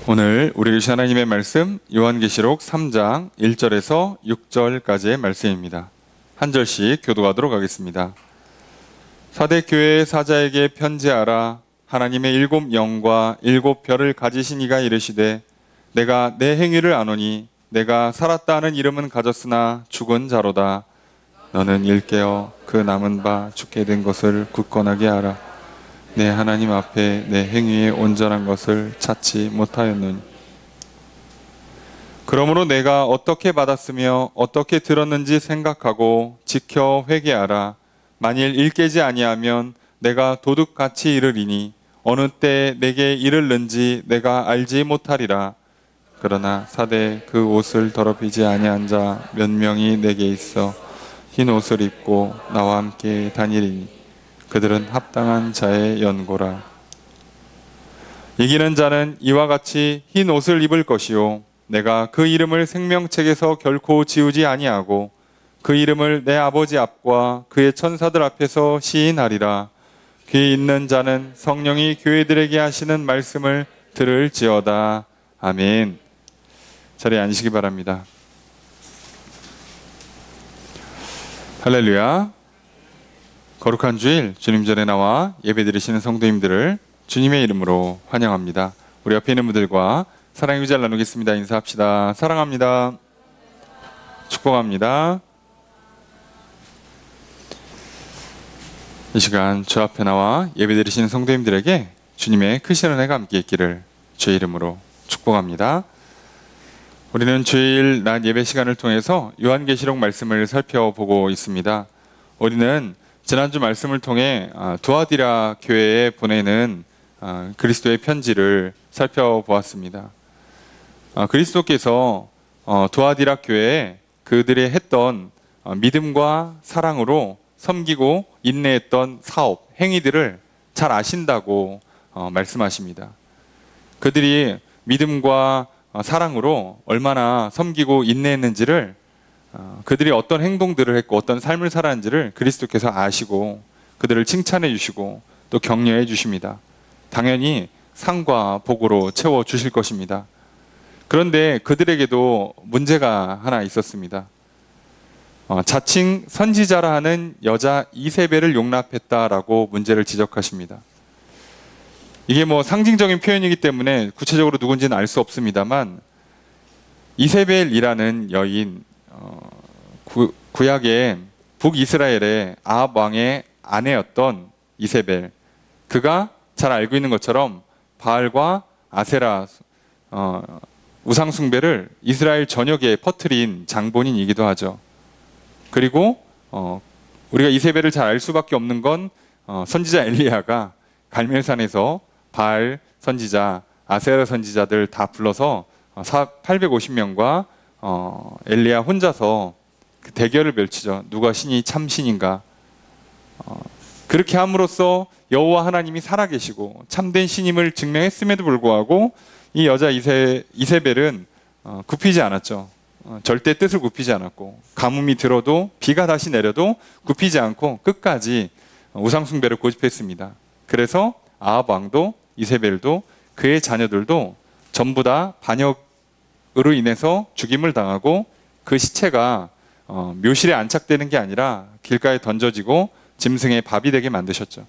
오늘 우리 주신 하나님의 말씀 요한계시록 3장 1절에서 6절까지의 말씀입니다. 한 절씩 교독하도록 하겠습니다. 사대 교회의 사자에게 편지하라. 하나님의 7 영과 7 별을 가지신 이가 이르시되 내가 내 행위를 아노니 내가 살았다 하는 이름은 가졌으나 죽은 자로다. 너는 일깨어 그 남은 바 죽게 된 것을 굳건하게 알아. 내 하나님 앞에 내 행위의 온전한 것을 찾지 못하였느니. 그러므로 내가 어떻게 받았으며 어떻게 들었는지 생각하고 지켜 회개하라. 만일 일깨지 아니하면 내가 도둑같이 이르리니 어느 때 내게 이를는지 내가 알지 못하리라. 그러나 사대 그 옷을 더럽히지 아니한 자 몇 명이 내게 있어 흰 옷을 입고 나와 함께 다니리니 그들은 합당한 자의 연고라. 이기는 자는 이와 같이 흰 옷을 입을 것이요 내가 그 이름을 생명책에서 결코 지우지 아니하고 그 이름을 내 아버지 앞과 그의 천사들 앞에서 시인하리라. 귀 있는 자는 성령이 교회들에게 하시는 말씀을 들을지어다. 아멘. 자리에 앉으시기 바랍니다. 할렐루야. 거룩한 주일 주님 전에 나와 예배드리시는 성도님들을 주님의 이름으로 환영합니다. 우리 옆에 있는 분들과 사랑의 의자를 나누겠습니다. 인사합시다. 사랑합니다. 축복합니다. 이 시간 주 앞에 나와 예배드리시는 성도님들에게 주님의 크신 은혜가 함께 있기를 주의 이름으로 축복합니다. 우리는 주일 낮 예배 시간을 통해서 요한계시록 말씀을 살펴보고 있습니다. 우리는 지난주 말씀을 통해 두아디라 교회에 보내는 그리스도의 편지를 살펴보았습니다. 그리스도께서 두아디라 교회에 그들이 했던 믿음과 사랑으로 섬기고 인내했던 사업, 행위들을 잘 아신다고 말씀하십니다. 그들이 믿음과 사랑으로 얼마나 섬기고 인내했는지를 그들이 어떤 행동들을 했고 어떤 삶을 살았는지를 그리스도께서 아시고 그들을 칭찬해 주시고 또 격려해 주십니다. 당연히 상과 복으로 채워주실 것입니다. 그런데 그들에게도 문제가 하나 있었습니다. 자칭 선지자라 하는 여자 이세벨을 용납했다라고 문제를 지적하십니다. 이게 상징적인 표현이기 때문에 구체적으로 누군지는 알 수 없습니다만 이세벨이라는 여인, 구약의 북이스라엘의 아합 왕의 아내였던 이세벨, 그가 잘 알고 있는 것처럼 바알과 아세라 우상 숭배를 이스라엘 전역에 퍼뜨린 장본인이기도 하죠. 그리고 우리가 이세벨을 잘 알 수밖에 없는 건 선지자 엘리야가 갈멜산에서 바알 선지자, 아세라 선지자들 다 불러서 850명과 엘리야 혼자서 그 대결을 펼치죠. 누가 신이 참 신인가. 그렇게 함으로써 여호와 하나님이 살아계시고 참된 신임을 증명했음에도 불구하고 이 여자 이세벨은 굽히지 않았죠. 절대 뜻을 굽히지 않았고 가뭄이 들어도 비가 다시 내려도 굽히지 않고 끝까지 우상 숭배를 고집했습니다. 그래서 아합 왕도 이세벨도 그의 자녀들도 전부 다 반역으로 인해서 죽임을 당하고 그 시체가 묘실에 안착되는 게 아니라 길가에 던져지고 짐승의 밥이 되게 만드셨죠.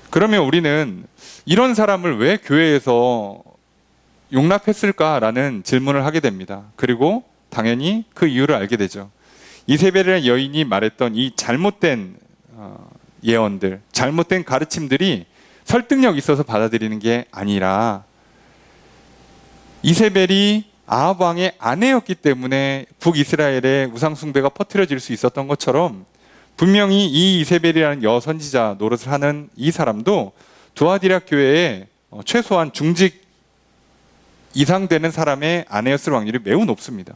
그러면 우리는 이런 사람을 왜 교회에서 용납했을까라는 질문을 하게 됩니다. 그리고 당연히 그 이유를 알게 되죠. 이세벨이라는 여인이 말했던 이 잘못된 예언들, 잘못된 가르침들이 설득력 있어서 받아들이는 게 아니라 이세벨이 아합 왕의 아내였기 때문에 북이스라엘의 우상숭배가 퍼뜨려질 수 있었던 것처럼 분명히 이 이세벨이라는 여선지자 노릇을 하는 이 사람도 두아디라 교회에 최소한 중직 이상 되는 사람의 아내였을 확률이 매우 높습니다.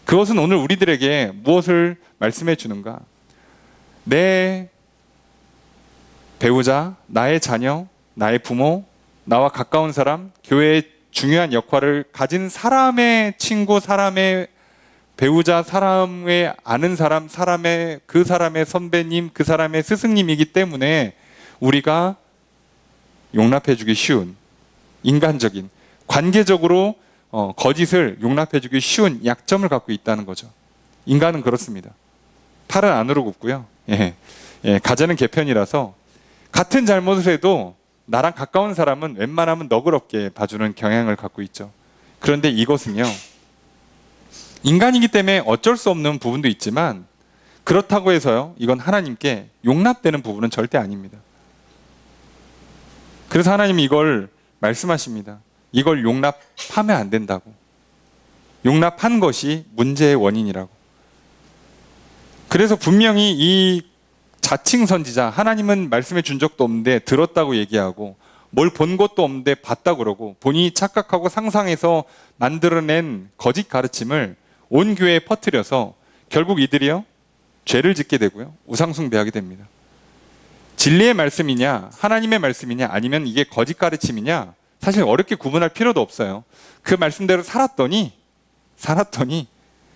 그것은 오늘 우리들에게 무엇을 말씀해 주는가? 내 배우자, 나의 자녀, 나의 부모, 나와 가까운 사람, 교회의 중요한 역할을 가진 사람의 친구, 사람의 배우자, 사람의 아는 사람, 그 사람의 선배님, 그 사람의 스승님이기 때문에 우리가 용납해주기 쉬운 인간적인 관계적으로 거짓을 용납해주기 쉬운 약점을 갖고 있다는 거죠. 인간은 그렇습니다. 팔은 안으로 굽고요. 가재는 개편이라서 같은 잘못을 해도 나랑 가까운 사람은 웬만하면 너그럽게 봐주는 경향을 갖고 있죠. 그런데 이것은요, 인간이기 때문에 어쩔 수 없는 부분도 있지만 그렇다고 해서요, 이건 하나님께 용납되는 부분은 절대 아닙니다. 그래서 하나님이 이걸 말씀하십니다. 이걸 용납하면 안 된다고. 용납한 것이 문제의 원인이라고. 그래서 분명히 이 자칭 선지자, 하나님은 말씀해 준 적도 없는데 들었다고 얘기하고 뭘 본 것도 없는데 봤다고 그러고 본인이 착각하고 상상해서 만들어낸 거짓 가르침을 온 교회에 퍼뜨려서 결국 이들이요, 죄를 짓게 되고요, 우상숭배하게 됩니다. 진리의 말씀이냐 하나님의 말씀이냐 아니면 이게 거짓 가르침이냐 사실 어렵게 구분할 필요도 없어요. 그 말씀대로 살았더니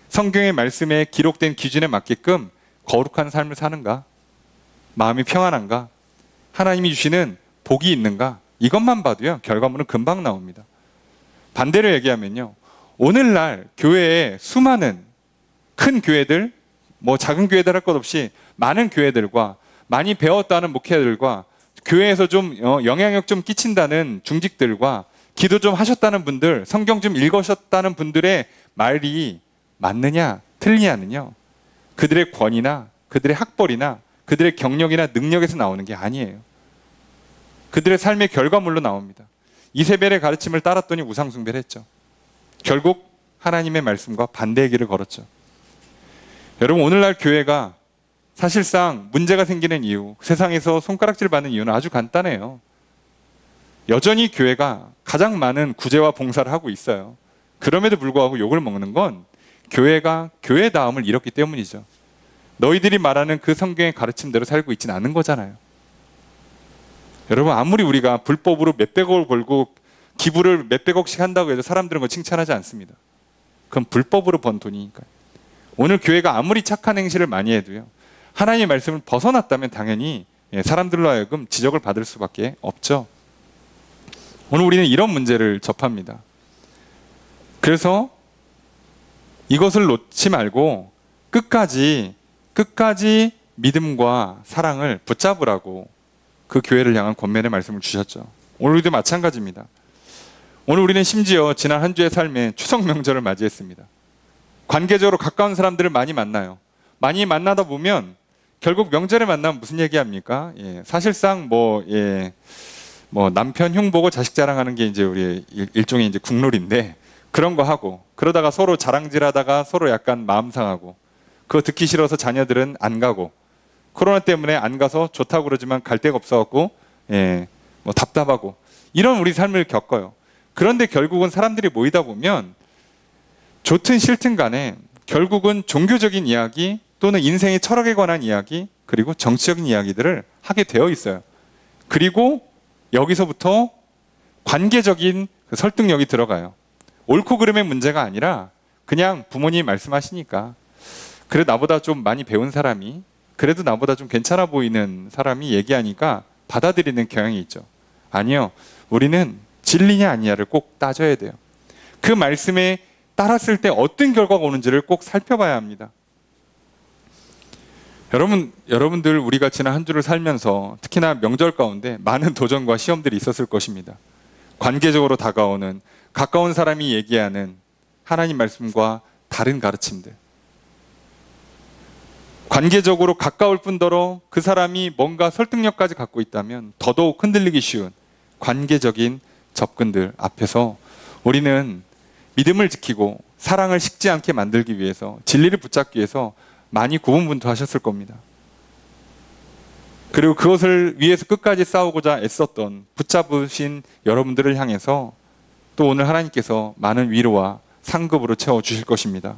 성경의 말씀에 기록된 기준에 맞게끔 거룩한 삶을 사는가, 마음이 평안한가, 하나님이 주시는 복이 있는가, 이것만 봐도요 결과물은 금방 나옵니다. 반대로 얘기하면요, 오늘날 교회에 수많은 큰 교회들, 뭐 작은 교회들 할 것 없이 많은 교회들과 많이 배웠다는 목회자들과 교회에서 좀 영향력 좀 끼친다는 중직들과 기도 좀 하셨다는 분들, 성경 좀 읽으셨다는 분들의 말이 맞느냐 틀리냐는요, 그들의 권위나 그들의 학벌이나 그들의 경력이나 능력에서 나오는 게 아니에요. 그들의 삶의 결과물로 나옵니다. 이세벨의 가르침을 따랐더니 우상숭배를 했죠. 결국 하나님의 말씀과 반대의 길을 걸었죠. 여러분, 오늘날 교회가 사실상 문제가 생기는 이유, 세상에서 손가락질 받는 이유는 아주 간단해요. 여전히 교회가 가장 많은 구제와 봉사를 하고 있어요. 그럼에도 불구하고 욕을 먹는 건 교회가 교회다움을 잃었기 때문이죠. 너희들이 말하는 그 성경의 가르침대로 살고 있지는 않은 거잖아요. 여러분, 아무리 우리가 불법으로 몇백억을 벌고 기부를 몇백억씩 한다고 해도 사람들은 그거 칭찬하지 않습니다. 그건 불법으로 번 돈이니까요. 오늘 교회가 아무리 착한 행실을 많이 해도요, 하나님의 말씀을 벗어났다면 당연히 사람들로 하여금 지적을 받을 수밖에 없죠. 오늘 우리는 이런 문제를 접합니다. 그래서 이것을 놓지 말고 끝까지 믿음과 사랑을 붙잡으라고 그 교회를 향한 권면의 말씀을 주셨죠. 오늘 우리도 마찬가지입니다. 오늘 우리는 심지어 지난 한 주의 삶에 추석 명절을 맞이했습니다. 관계적으로 가까운 사람들을 많이 만나요. 많이 만나다 보면 결국 명절에 만나면 무슨 얘기합니까? 사실상 뭐 남편 흉 보고 자식 자랑하는 게 이제 우리 일종의 이제 국룰인데, 그런 거 하고 그러다가 서로 자랑질하다가 서로 약간 마음 상하고, 그거 듣기 싫어서 자녀들은 안 가고, 코로나 때문에 안 가서 좋다고 그러지만 갈 데가 없어갖고 뭐 답답하고, 이런 우리 삶을 겪어요. 그런데 결국은 사람들이 모이다 보면 좋든 싫든 간에 결국은 종교적인 이야기 또는 인생의 철학에 관한 이야기, 그리고 정치적인 이야기들을 하게 되어 있어요. 그리고 여기서부터 관계적인 그 설득력이 들어가요. 옳고 그름의 문제가 아니라 그냥 부모님이 말씀하시니까, 그래 나보다 좀 많이 배운 사람이, 그래도 나보다 좀 괜찮아 보이는 사람이 얘기하니까 받아들이는 경향이 있죠. 아니요, 우리는 진리냐 아니냐를 꼭 따져야 돼요. 그 말씀에 따랐을 때 어떤 결과가 오는지를 꼭 살펴봐야 합니다. 여러분들, 우리가 지난 한 주를 살면서 특히나 명절 가운데 많은 도전과 시험들이 있었을 것입니다. 관계적으로 다가오는, 가까운 사람이 얘기하는 하나님 말씀과 다른 가르침들, 관계적으로 가까울 뿐더러 그 사람이 뭔가 설득력까지 갖고 있다면 더더욱 흔들리기 쉬운 관계적인 접근들 앞에서 우리는 믿음을 지키고 사랑을 식지 않게 만들기 위해서, 진리를 붙잡기 위해서 많이 고군분투하셨을 겁니다. 그리고 그것을 위해서 끝까지 싸우고자 애썼던 붙잡으신 여러분들을 향해서 또 오늘 하나님께서 많은 위로와 상급으로 채워주실 것입니다.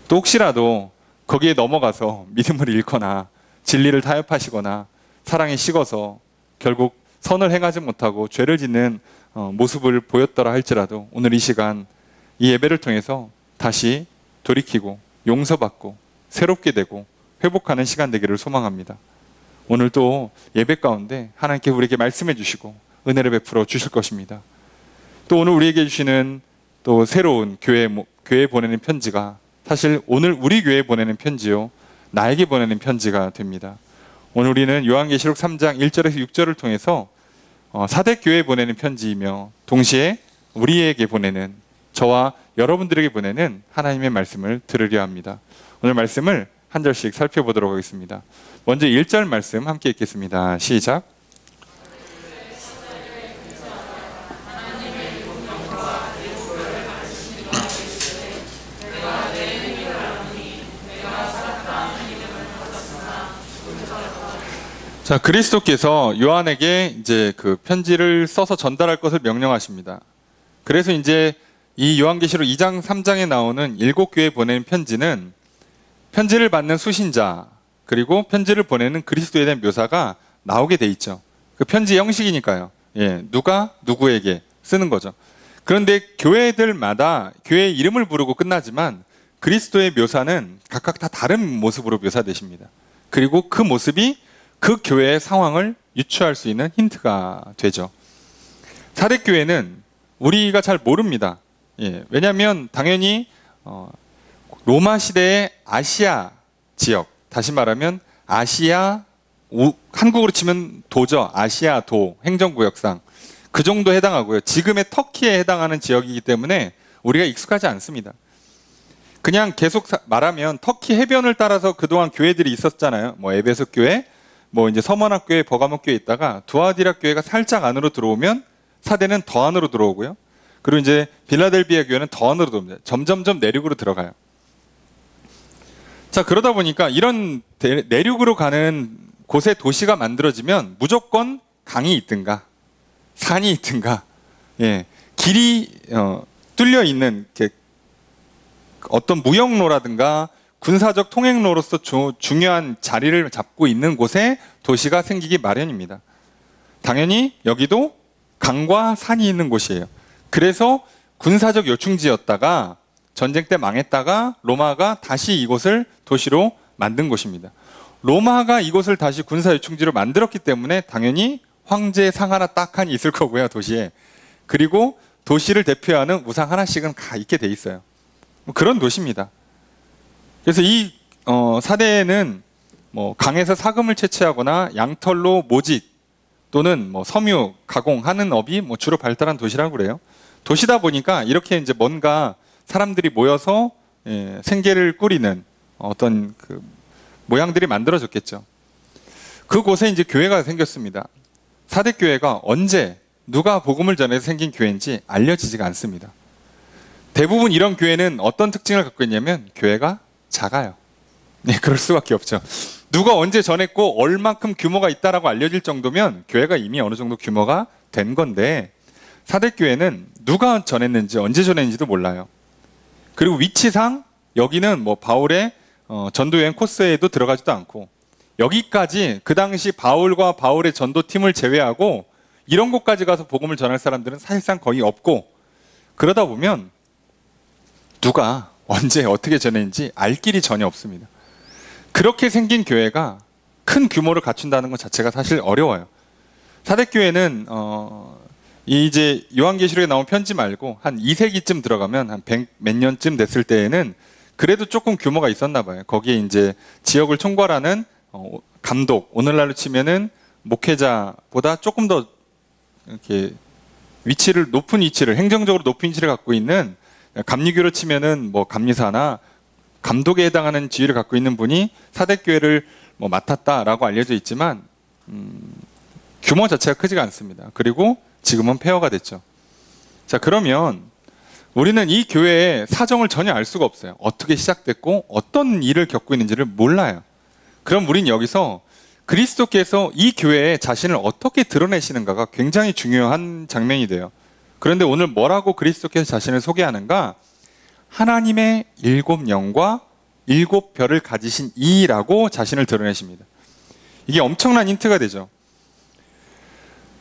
또 혹시라도 거기에 넘어가서 믿음을 잃거나 진리를 타협하시거나 사랑에 식어서 결국 선을 행하지 못하고 죄를 짓는 모습을 보였더라 할지라도, 오늘 이 시간 이 예배를 통해서 다시 돌이키고 용서받고 새롭게 되고 회복하는 시간 되기를 소망합니다. 오늘도 예배 가운데 하나님께 우리에게 말씀해 주시고 은혜를 베풀어 주실 것입니다. 또 오늘 우리에게 주시는 또 새로운 교회에 보내는 편지가 사실 오늘 우리 교회에 보내는 편지요, 나에게 보내는 편지가 됩니다. 오늘 우리는 요한계시록 3장 1절에서 6절을 통해서 사대교회에 보내는 편지이며 동시에 우리에게 보내는, 저와 여러분들에게 보내는 하나님의 말씀을 들으려 합니다. 오늘 말씀을 한 절씩 살펴보도록 하겠습니다. 먼저 1절 말씀 함께 읽겠습니다. 시작. 자, 그리스도께서 요한에게 이제 그 편지를 써서 전달할 것을 명령하십니다. 그래서 이제 이 요한계시록 2장 3장에 나오는 7교회에 보내는 편지는 편지를 받는 수신자 그리고 편지를 보내는 그리스도에 대한 묘사가 나오게 돼 있죠. 그 편지 형식이니까요. 예, 누가 누구에게 쓰는 거죠. 그런데 교회들마다 교회의 이름을 부르고 끝나지만 그리스도의 묘사는 각각 다 다른 모습으로 묘사되십니다. 그리고 그 모습이 그 교회의 상황을 유추할 수 있는 힌트가 되죠. 사대교회는 우리가 잘 모릅니다. 예, 왜냐하면 당연히 로마 시대의 아시아 지역, 다시 말하면 아시아, 한국으로 치면 도죠. 아시아 도, 행정구역상 그 정도 해당하고요. 지금의 터키에 해당하는 지역이기 때문에 우리가 익숙하지 않습니다. 그냥 계속 말하면 터키 해변을 따라서 그동안 교회들이 있었잖아요. 뭐 에베소 교회, 뭐 이제 서머낙 교회, 버가모 교회 있다가 두아디라 교회가 살짝 안으로 들어오면 사대는 더 안으로 들어오고요. 그리고 이제 빌라델비아 교회는 더 안으로 들어옵니다. 점점점 내륙으로 들어가요. 자, 그러다 보니까 이런 내륙으로 가는 곳에 도시가 만들어지면 무조건 강이 있든가 산이 있든가, 예, 길이 뚫려 있는 어떤 무역로라든가 군사적 통행로로서 중요한 자리를 잡고 있는 곳에 도시가 생기기 마련입니다. 당연히 여기도 강과 산이 있는 곳이에요. 그래서 군사적 요충지였다가 전쟁 때 망했다가 로마가 다시 이곳을 도시로 만든 곳입니다. 로마가 이곳을 다시 군사 요충지로 만들었기 때문에 당연히 황제 상 하나 딱 하니 있을 거고요, 도시에. 그리고 도시를 대표하는 우상 하나씩은 다 있게 돼 있어요. 그런 도시입니다. 그래서 이 사대에는 뭐 강에서 사금을 채취하거나 양털로 모직 또는 뭐 섬유 가공하는 업이 뭐 주로 발달한 도시라고 그래요. 도시다 보니까 이렇게 이제 뭔가 사람들이 모여서 생계를 꾸리는 어떤 그 모양들이 만들어졌겠죠. 그곳에 이제 교회가 생겼습니다. 사대교회가 언제 누가 복음을 전해서 생긴 교회인지 알려지지가 않습니다. 대부분 이런 교회는 어떤 특징을 갖고 있냐면 교회가 작아요. 네, 그럴 수밖에 없죠. 누가 언제 전했고 얼만큼 규모가 있다라고 알려질 정도면 교회가 이미 어느 정도 규모가 된 건데 사대교회는 누가 전했는지 언제 전했는지도 몰라요. 그리고 위치상 여기는 뭐 바울의 전도여행 코스에도 들어가지도 않고 여기까지 그 당시 바울과 바울의 전도팀을 제외하고 이런 곳까지 가서 복음을 전할 사람들은 사실상 거의 없고 그러다 보면 누가 언제 어떻게 전했는지 알 길이 전혀 없습니다. 그렇게 생긴 교회가 큰 규모를 갖춘다는 것 자체가 사실 어려워요. 사대교회는 이제 요한계시록에 나온 편지 말고 한 2세기쯤 들어가면 한 100 몇 년쯤 됐을 때에는 그래도 조금 규모가 있었나 봐요. 거기에 이제 지역을 총괄하는 감독, 오늘날로 치면은 목회자보다 조금 더 이렇게 높은 위치를, 행정적으로 높은 위치를 갖고 있는 감리교로 치면은 뭐 감리사나 감독에 해당하는 지위를 갖고 있는 분이 사대교회를 뭐 맡았다라고 알려져 있지만 규모 자체가 크지가 않습니다. 그리고 지금은 폐허가 됐죠. 자, 그러면 우리는 이 교회의 사정을 전혀 알 수가 없어요. 어떻게 시작됐고 어떤 일을 겪고 있는지를 몰라요. 그럼 우린 여기서 그리스도께서 이 교회에 자신을 어떻게 드러내시는가가 굉장히 중요한 장면이 돼요. 그런데 오늘 뭐라고 그리스도께서 자신을 소개하는가? 하나님의 7영과 7별을 가지신 이라고 자신을 드러내십니다. 이게 엄청난 힌트가 되죠.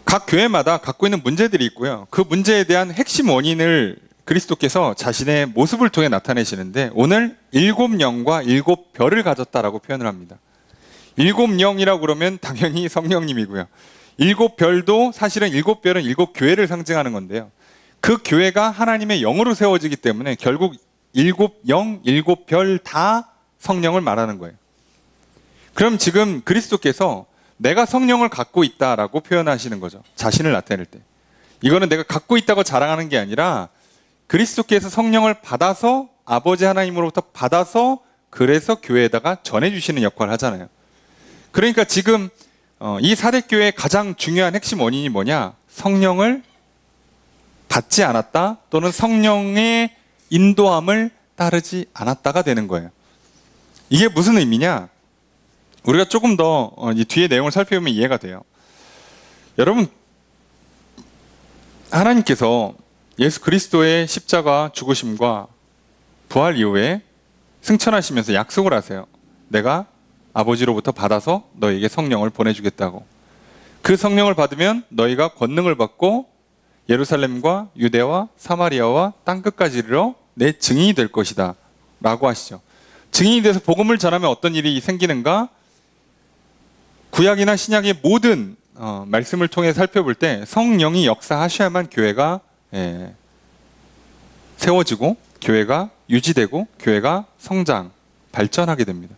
각 교회마다 갖고 있는 문제들이 있고요. 그 문제에 대한 핵심 원인을 그리스도께서 자신의 모습을 통해 나타내시는데 오늘 7영과 7별을 가졌다라고 표현을 합니다. 7영이라고 그러면 당연히 성령님이고요. 7별도 사실은 7별은 7교회를 상징하는 건데요. 그 교회가 하나님의 영으로 세워지기 때문에 결국 일곱 영, 일곱 별 다 성령을 말하는 거예요. 그럼 지금 그리스도께서 내가 성령을 갖고 있다라고 표현하시는 거죠. 자신을 나타낼 때. 이거는 내가 갖고 있다고 자랑하는 게 아니라 그리스도께서 성령을 받아서 아버지 하나님으로부터 받아서 그래서 교회에다가 전해주시는 역할을 하잖아요. 그러니까 지금 이 사대교회의 가장 중요한 핵심 원인이 뭐냐? 성령을 받지 않았다 또는 성령의 인도함을 따르지 않았다가 되는 거예요. 이게 무슨 의미냐? 우리가 조금 더 이 뒤에 내용을 살펴보면 이해가 돼요. 여러분, 하나님께서 예수 그리스도의 십자가 죽으심과 부활 이후에 승천하시면서 약속을 하세요. 내가 아버지로부터 받아서 너에게 성령을 보내주겠다고. 그 성령을 받으면 너희가 권능을 받고 예루살렘과 유대와 사마리아와 땅끝까지 이르러 내 증인이 될 것이다 라고 하시죠. 증인이 돼서 복음을 전하면 어떤 일이 생기는가? 구약이나 신약의 모든 말씀을 통해 살펴볼 때 성령이 역사하셔야만 교회가 세워지고 교회가 유지되고 교회가 성장, 발전하게 됩니다.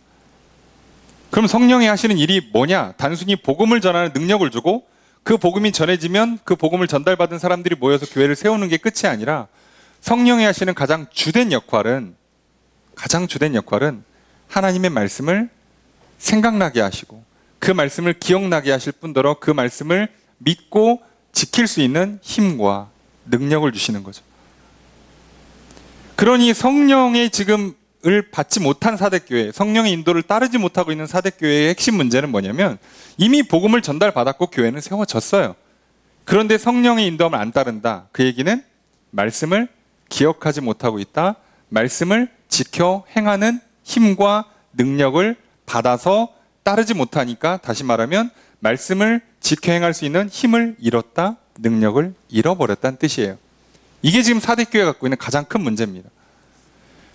그럼 성령이 하시는 일이 뭐냐? 단순히 복음을 전하는 능력을 주고 그 복음이 전해지면 그 복음을 전달받은 사람들이 모여서 교회를 세우는 게 끝이 아니라 성령이 하시는 가장 주된 역할은 하나님의 말씀을 생각나게 하시고 그 말씀을 기억나게 하실 뿐더러 그 말씀을 믿고 지킬 수 있는 힘과 능력을 주시는 거죠. 그러니 성령의 지금을 받지 못한 사대교회, 성령의 인도를 따르지 못하고 있는 사대교회의 핵심 문제는 뭐냐면 이미 복음을 전달받았고 교회는 세워졌어요. 그런데 성령의 인도함을 안 따른다. 그 얘기는 말씀을 기억하지 못하고 있다. 말씀을 지켜 행하는 힘과 능력을 받아서 따르지 못하니까 다시 말하면 말씀을 지켜 행할 수 있는 힘을 잃었다. 능력을 잃어버렸다는 뜻이에요. 이게 지금 사대교회가 갖고 있는 가장 큰 문제입니다.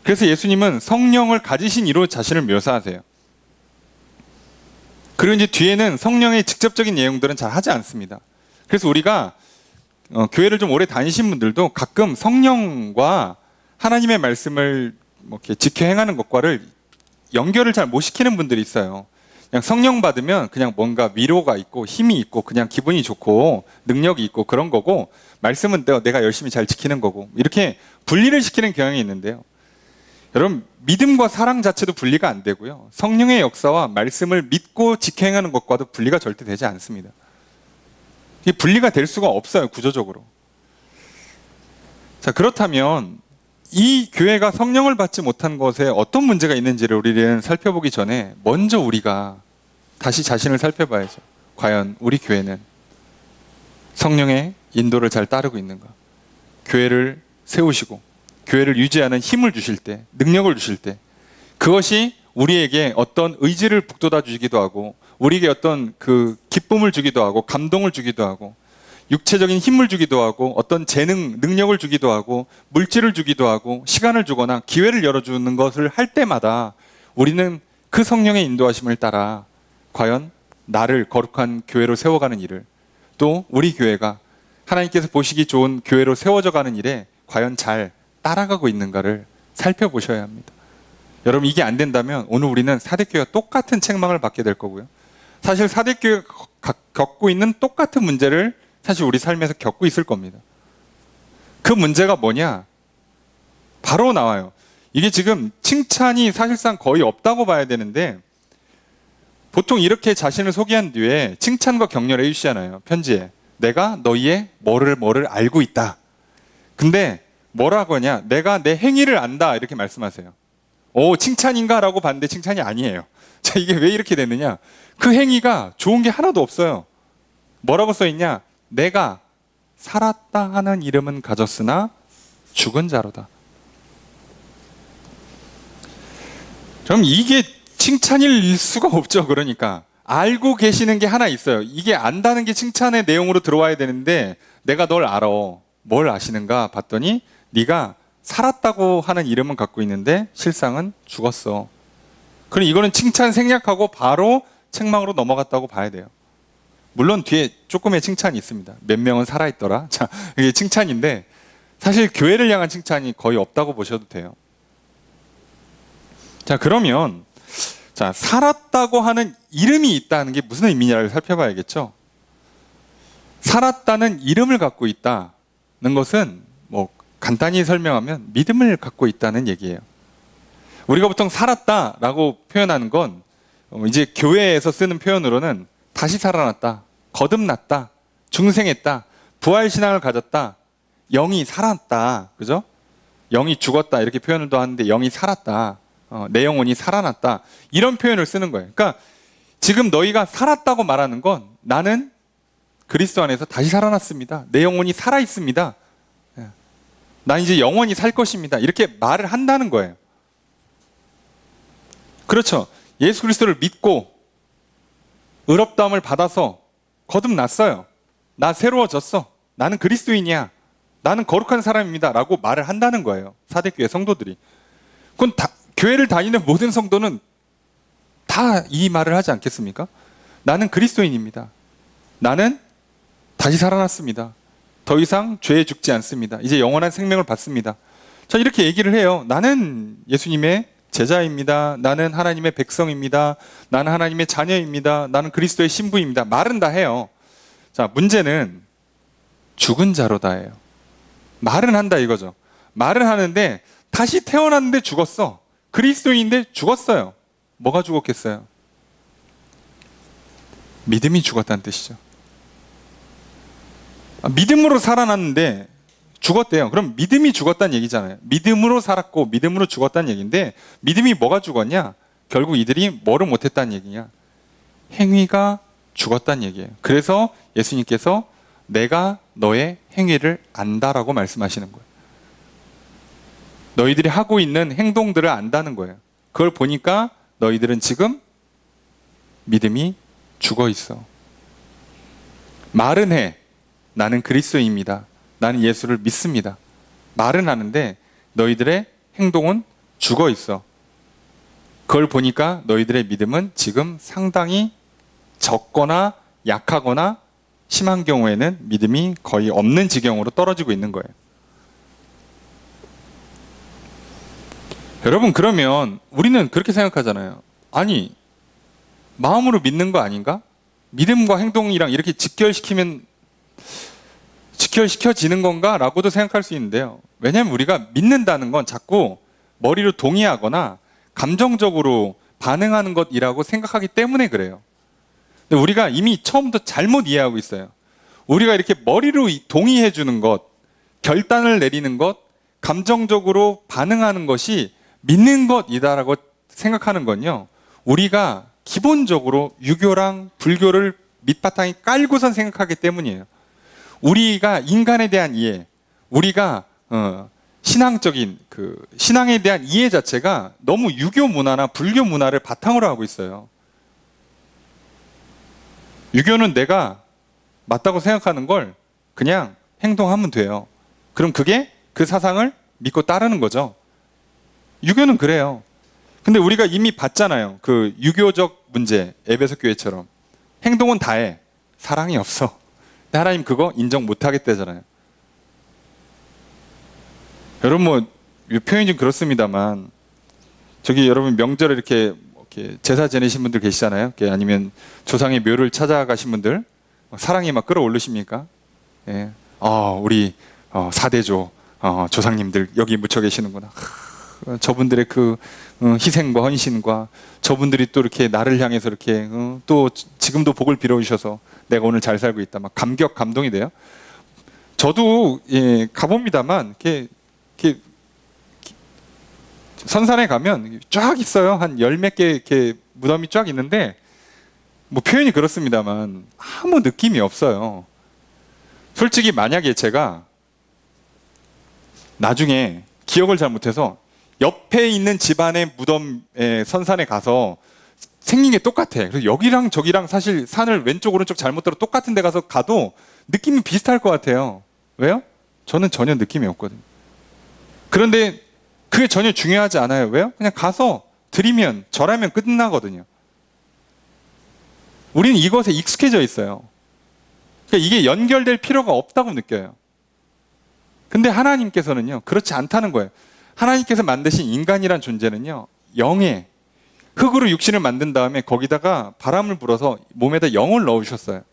그래서 예수님은 성령을 가지신 이로 자신을 묘사하세요. 그리고 이제 뒤에는 성령의 직접적인 내용들은 잘 하지 않습니다. 그래서 우리가 교회를 좀 오래 다니신 분들도 가끔 성령과 하나님의 말씀을 이렇게 지켜 행하는 것과를 연결을 잘 못 시키는 분들이 있어요. 그냥 성령 받으면 그냥 뭔가 위로가 있고 힘이 있고 그냥 기분이 좋고 능력이 있고 그런 거고 말씀은 내가 열심히 잘 지키는 거고 이렇게 분리를 시키는 경향이 있는데요. 여러분, 믿음과 사랑 자체도 분리가 안 되고요. 성령의 역사와 말씀을 믿고 지켜 행하는 것과도 분리가 절대 되지 않습니다. 이게 분리가 될 수가 없어요, 구조적으로. 자, 그렇다면 이 교회가 성령을 받지 못한 것에 어떤 문제가 있는지를 우리는 살펴보기 전에 먼저 우리가 다시 자신을 살펴봐야죠. 과연 우리 교회는 성령의 인도를 잘 따르고 있는가? 교회를 세우시고 교회를 유지하는 힘을 주실 때, 능력을 주실 때 그것이 우리에게 어떤 의지를 북돋아 주기도 하고 우리에게 어떤 그 기쁨을 주기도 하고 감동을 주기도 하고 육체적인 힘을 주기도 하고 어떤 재능, 능력을 주기도 하고 물질을 주기도 하고 시간을 주거나 기회를 열어주는 것을 할 때마다 우리는 그 성령의 인도하심을 따라 과연 나를 거룩한 교회로 세워가는 일을 또 우리 교회가 하나님께서 보시기 좋은 교회로 세워져 가는 일에 과연 잘 따라가고 있는가를 살펴보셔야 합니다. 여러분, 이게 안 된다면 오늘 우리는 사대교회와 똑같은 책망을 받게 될 거고요. 사실 사대교회가 겪고 있는 똑같은 문제를 사실 우리 삶에서 겪고 있을 겁니다. 그 문제가 뭐냐? 바로 나와요. 이게 지금 칭찬이 사실상 거의 없다고 봐야 되는데 보통 이렇게 자신을 소개한 뒤에 칭찬과 격려를 해주시잖아요. 편지에. 내가 너희의 뭐를 알고 있다. 근데 뭐라고 하냐? 내가 내 행위를 안다. 이렇게 말씀하세요. 오, 칭찬인가? 라고 봤는데 칭찬이 아니에요. 자, 이게 왜 이렇게 됐느냐? 그 행위가 좋은 게 하나도 없어요. 뭐라고 써있냐? 내가 살았다 하는 이름은 가졌으나 죽은 자로다. 그럼 이게 칭찬일 수가 없죠. 그러니까 알고 계시는 게 하나 있어요. 이게 안다는 게 칭찬의 내용으로 들어와야 되는데 내가 널 알아. 뭘 아시는가 봤더니 네가 살았다고 하는 이름은 갖고 있는데 실상은 죽었어. 그럼 이거는 칭찬 생략하고 바로 책망으로 넘어갔다고 봐야 돼요. 물론 뒤에 조금의 칭찬이 있습니다. 몇 명은 살아있더라. 자, 이게 칭찬인데 사실 교회를 향한 칭찬이 거의 없다고 보셔도 돼요. 자, 그러면 자, 살았다고 하는 이름이 있다는 게 무슨 의미냐를 살펴봐야겠죠. 살았다는 이름을 갖고 있다는 것은 뭐 간단히 설명하면 믿음을 갖고 있다는 얘기예요. 우리가 보통 살았다라고 표현하는 건 이제 교회에서 쓰는 표현으로는 다시 살아났다, 거듭났다, 중생했다, 부활신앙을 가졌다, 영이 살았다, 그죠? 영이 죽었다 이렇게 표현을 또 하는데 영이 살았다, 내 영혼이 살아났다 이런 표현을 쓰는 거예요. 그러니까 지금 너희가 살았다고 말하는 건 나는 그리스도 안에서 다시 살아났습니다. 내 영혼이 살아있습니다. 난 이제 영원히 살 것입니다. 이렇게 말을 한다는 거예요. 그렇죠. 예수 그리스도를 믿고 의롭다함을 받아서 거듭났어요. 나 새로워졌어. 나는 그리스도인이야. 나는 거룩한 사람입니다. 라고 말을 한다는 거예요. 사대교회 성도들이. 그건 교회를 다니는 모든 성도는 다 이 말을 하지 않겠습니까? 나는 그리스도인입니다. 나는 다시 살아났습니다. 더 이상 죄에 죽지 않습니다. 이제 영원한 생명을 받습니다. 자, 이렇게 얘기를 해요. 나는 예수님의 제자입니다. 나는 하나님의 백성입니다. 나는 하나님의 자녀입니다. 나는 그리스도의 신부입니다. 말은 다 해요. 자, 문제는 죽은 자로다예요. 말은 한다 이거죠. 말은 하는데 다시 태어났는데 죽었어. 그리스도인인데 죽었어요. 뭐가 죽었겠어요? 믿음이 죽었다는 뜻이죠. 믿음으로 살아났는데 죽었대요. 그럼 믿음이 죽었다는 얘기잖아요. 믿음으로 살았고 믿음으로 죽었다는 얘기인데 믿음이 뭐가 죽었냐? 결국 이들이 뭐를 못했다는 얘기냐? 행위가 죽었다는 얘기예요. 그래서 예수님께서 내가 너의 행위를 안다라고 말씀하시는 거예요. 너희들이 하고 있는 행동들을 안다는 거예요. 그걸 보니까 너희들은 지금 믿음이 죽어 있어. 말은 해. 나는 그리스도입니다. 나는 예수를 믿습니다. 말은 하는데 너희들의 행동은 죽어 있어. 그걸 보니까 너희들의 믿음은 지금 상당히 적거나 약하거나 심한 경우에는 믿음이 거의 없는 지경으로 떨어지고 있는 거예요. 여러분, 그러면 우리는 그렇게 생각하잖아요. 아니, 마음으로 믿는 거 아닌가? 믿음과 행동이랑 이렇게 직결시켜지는 건가? 라고도 생각할 수 있는데요. 왜냐하면 우리가 믿는다는 건 자꾸 머리로 동의하거나 감정적으로 반응하는 것이라고 생각하기 때문에 그래요. 근데 우리가 이미 처음부터 잘못 이해하고 있어요. 우리가 이렇게 머리로 동의해 주는 것, 결단을 내리는 것, 감정적으로 반응하는 것이 믿는 것이다라고 생각하는 건요, 우리가 기본적으로 유교랑 불교를 밑바탕에 깔고선 생각하기 때문이에요. 우리가 인간에 대한 이해, 우리가 신앙적인 신앙에 대한 이해 자체가 너무 유교 문화나 불교 문화를 바탕으로 하고 있어요. 유교는 내가 맞다고 생각하는 걸 그냥 행동하면 돼요. 그럼 그게 그 사상을 믿고 따르는 거죠. 유교는 그래요. 근데 우리가 이미 봤잖아요. 그 유교적 문제, 에베소 교회처럼. 행동은 다 해. 사랑이 없어. 근데 하나님 그거 인정 못 하겠다잖아요. 여러분, 뭐 표현이 좀 그렇습니다만, 저기 여러분 명절에 이렇게 제사 지내신 분들 계시잖아요. 아니면 조상의 묘를 찾아가신 분들, 사랑이 막 끌어올르십니까? 예. 우리 사대조 조상님들 여기 묻혀 계시는구나. 저분들의 그 희생과 헌신과 저분들이 또 이렇게 나를 향해서 이렇게 또 지금도 복을 빌어주셔서 내가 오늘 잘 살고 있다. 막 감동이 돼요. 저도 가봅니다만 이렇게 선산에 가면 쫙 있어요. 한 열 몇 개 이렇게 무덤이 쫙 있는데 뭐 표현이 그렇습니다만 아무 느낌이 없어요. 솔직히 만약에 제가 나중에 기억을 잘 못해서 옆에 있는 집안의 무덤에 선산에 가서 생긴 게 똑같아. 그래서 여기랑 저기랑 사실 산을 왼쪽 오른쪽 잘못 들어 똑같은 데 가도 느낌이 비슷할 것 같아요. 왜요? 저는 전혀 느낌이 없거든요. 그런데 그게 전혀 중요하지 않아요. 왜요? 그냥 가서 드리면 절하면 끝나거든요. 우리는 이것에 익숙해져 있어요. 그러니까 이게 연결될 필요가 없다고 느껴요. 근데 하나님께서는요, 그렇지 않다는 거예요. 하나님께서 만드신 인간이란 존재는요, 영의 흙으로 육신을 만든 다음에 거기다가 바람을 불어서 몸에다 영을 넣으셨어요.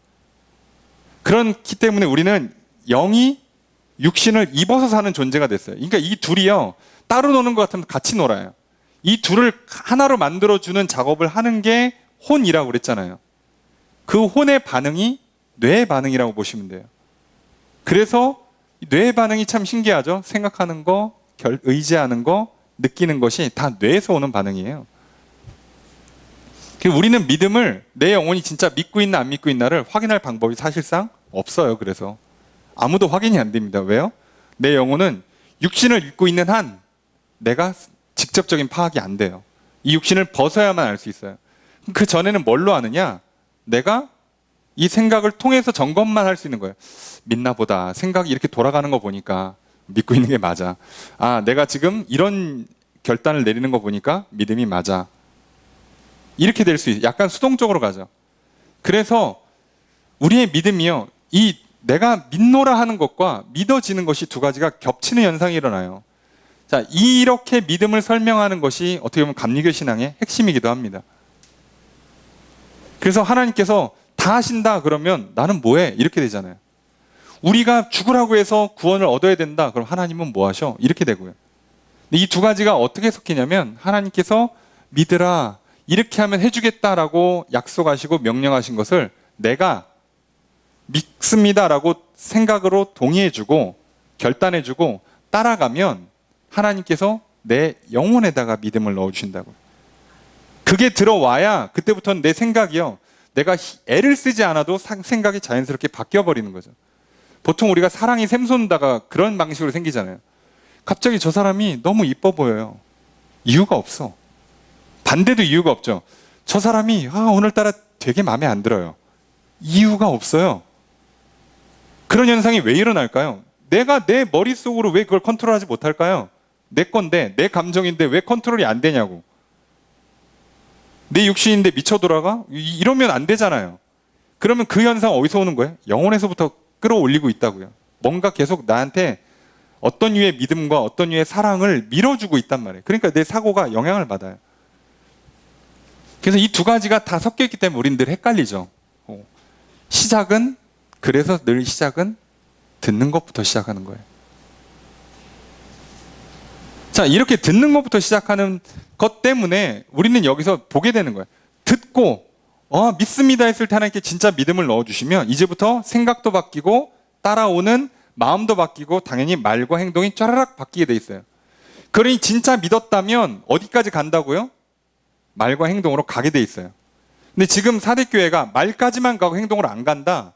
그렇기 때문에 우리는 영이 육신을 입어서 사는 존재가 됐어요. 그러니까 이 둘이요, 따로 노는 것 같으면 같이 놀아요. 이 둘을 하나로 만들어주는 작업을 하는 게 혼이라고 그랬잖아요. 그 혼의 반응이 뇌의 반응이라고 보시면 돼요. 그래서 뇌의 반응이 참 신기하죠. 생각하는 거, 의지하는 거, 느끼는 것이 다 뇌에서 오는 반응이에요. 우리는 믿음을 내 영혼이 진짜 믿고 있나 안 믿고 있나를 확인할 방법이 사실상 없어요. 그래서 아무도 확인이 안 됩니다. 왜요? 내 영혼은 육신을 입고 있는 한 내가 직접적인 파악이 안 돼요. 이 육신을 벗어야만 알 수 있어요. 그 전에는 뭘로 아느냐? 내가 이 생각을 통해서 점검만 할 수 있는 거예요. 믿나 보다. 생각이 이렇게 돌아가는 거 보니까 믿고 있는 게 맞아. 아, 내가 지금 이런 결단을 내리는 거 보니까 믿음이 맞아. 이렇게 될 수 있어요. 약간 수동적으로 가죠. 그래서 우리의 믿음이요, 이 내가 믿노라 하는 것과 믿어지는 것이 두 가지가 겹치는 현상이 일어나요. 자, 이렇게 믿음을 설명하는 것이 어떻게 보면 감리교 신앙의 핵심이기도 합니다. 그래서 하나님께서 다 하신다 그러면 나는 뭐해? 이렇게 되잖아요. 우리가 죽으라고 해서 구원을 얻어야 된다. 그럼 하나님은 뭐 하셔? 이렇게 되고요. 이 두 가지가 어떻게 섞이냐면 하나님께서 믿으라, 이렇게 하면 해주겠다라고 약속하시고 명령하신 것을 내가 믿습니다라고 생각으로 동의해주고 결단해주고 따라가면 하나님께서 내 영혼에다가 믿음을 넣어주신다고요. 그게 들어와야 그때부터는 내 생각이요, 내가 애를 쓰지 않아도 생각이 자연스럽게 바뀌어버리는 거죠. 보통 우리가 사랑이 샘솟다가 그런 방식으로 생기잖아요. 갑자기 저 사람이 너무 이뻐 보여요. 이유가 없어. 반대도 이유가 없죠. 저 사람이 오늘따라 되게 마음에 안 들어요. 이유가 없어요. 그런 현상이 왜 일어날까요? 내가 내 머릿속으로 왜 그걸 컨트롤하지 못할까요? 내 건데, 내 감정인데 왜 컨트롤이 안 되냐고. 내 육신인데 미쳐 돌아가? 이러면 안 되잖아요. 그러면 그 현상 어디서 오는 거예요? 영혼에서부터 끌어올리고 있다고요. 뭔가 계속 나한테 어떤 류의 믿음과 어떤 류의 사랑을 밀어주고 있단 말이에요. 그러니까 내 사고가 영향을 받아요. 그래서 이 두 가지가 다 섞여 있기 때문에 우린 늘 헷갈리죠. 그래서 늘 시작은 듣는 것부터 시작하는 거예요. 자, 이렇게 듣는 것부터 시작하는 것 때문에 우리는 여기서 보게 되는 거예요. 듣고 믿습니다 했을 때 하나님께 진짜 믿음을 넣어주시면 이제부터 생각도 바뀌고 따라오는 마음도 바뀌고 당연히 말과 행동이 쫘라락 바뀌게 돼 있어요. 그러니 진짜 믿었다면 어디까지 간다고요? 말과 행동으로 가게 돼 있어요. 근데 지금 사대교회가 말까지만 가고 행동으로 안 간다.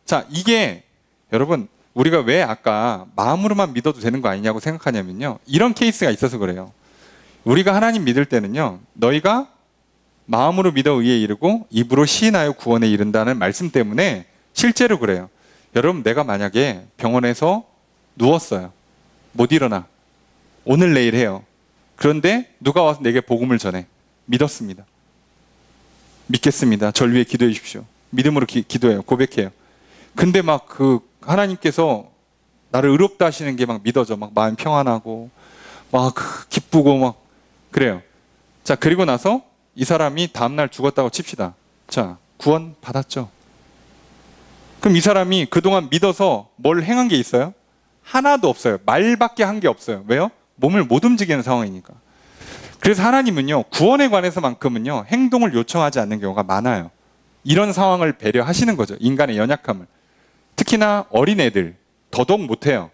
자, 이게 여러분, 우리가 왜 아까 마음으로만 믿어도 되는 거 아니냐고 생각하냐면요, 이런 케이스가 있어서 그래요. 우리가 하나님 믿을 때는요, 너희가 마음으로 믿어 의에 이르고 입으로 시인하여 구원에 이른다는 말씀 때문에 실제로 그래요. 여러분, 내가 만약에 병원에서 누웠어요. 못 일어나. 오늘 내일 해요. 그런데 누가 와서 내게 복음을 전해. 믿었습니다. 믿겠습니다. 절 위해 기도해 주십시오. 믿음으로 기도해요. 고백해요. 근데 막 하나님께서 나를 의롭다 하시는 게 막 믿어져. 막 마음 평안하고 막 기쁘고 막 그래요. 자, 그리고 나서 이 사람이 다음날 죽었다고 칩시다. 자, 구원 받았죠. 그럼 이 사람이 그동안 믿어서 뭘 행한 게 있어요? 하나도 없어요. 말밖에 한 게 없어요. 왜요? 몸을 못 움직이는 상황이니까. 그래서 하나님은요, 구원에 관해서만큼은요, 행동을 요청하지 않는 경우가 많아요. 이런 상황을 배려하시는 거죠. 인간의 연약함을. 특히나 어린애들 더더욱 못해요.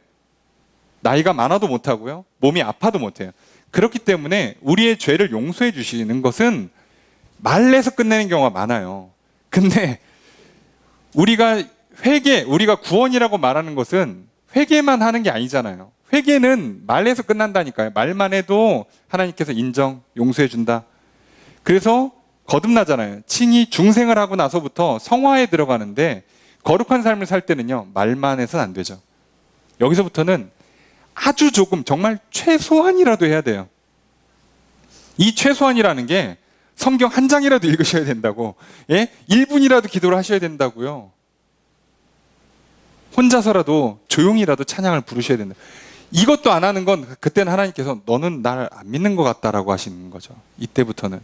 나이가 많아도 못하고요, 몸이 아파도 못해요. 그렇기 때문에 우리의 죄를 용서해 주시는 것은 말내서 끝내는 경우가 많아요. 근데 우리가 구원이라고 말하는 것은 회개만 하는 게 아니잖아요. 회개는 말에서 끝난다니까요. 말만 해도 하나님께서 인정, 용서해 준다. 그래서 거듭나잖아요. 칭이 중생을 하고 나서부터 성화에 들어가는데 거룩한 삶을 살 때는요, 말만 해서는 안 되죠. 여기서부터는 아주 조금, 정말 최소한이라도 해야 돼요. 이 최소한이라는 게 성경 한 장이라도 읽으셔야 된다고, 1분이라도 기도를 하셔야 된다고요. 혼자서라도 조용히라도 찬양을 부르셔야 된다. 이것도 안 하는 건 그때는 하나님께서 너는 날 안 믿는 것 같다라고 하시는 거죠. 이때부터는.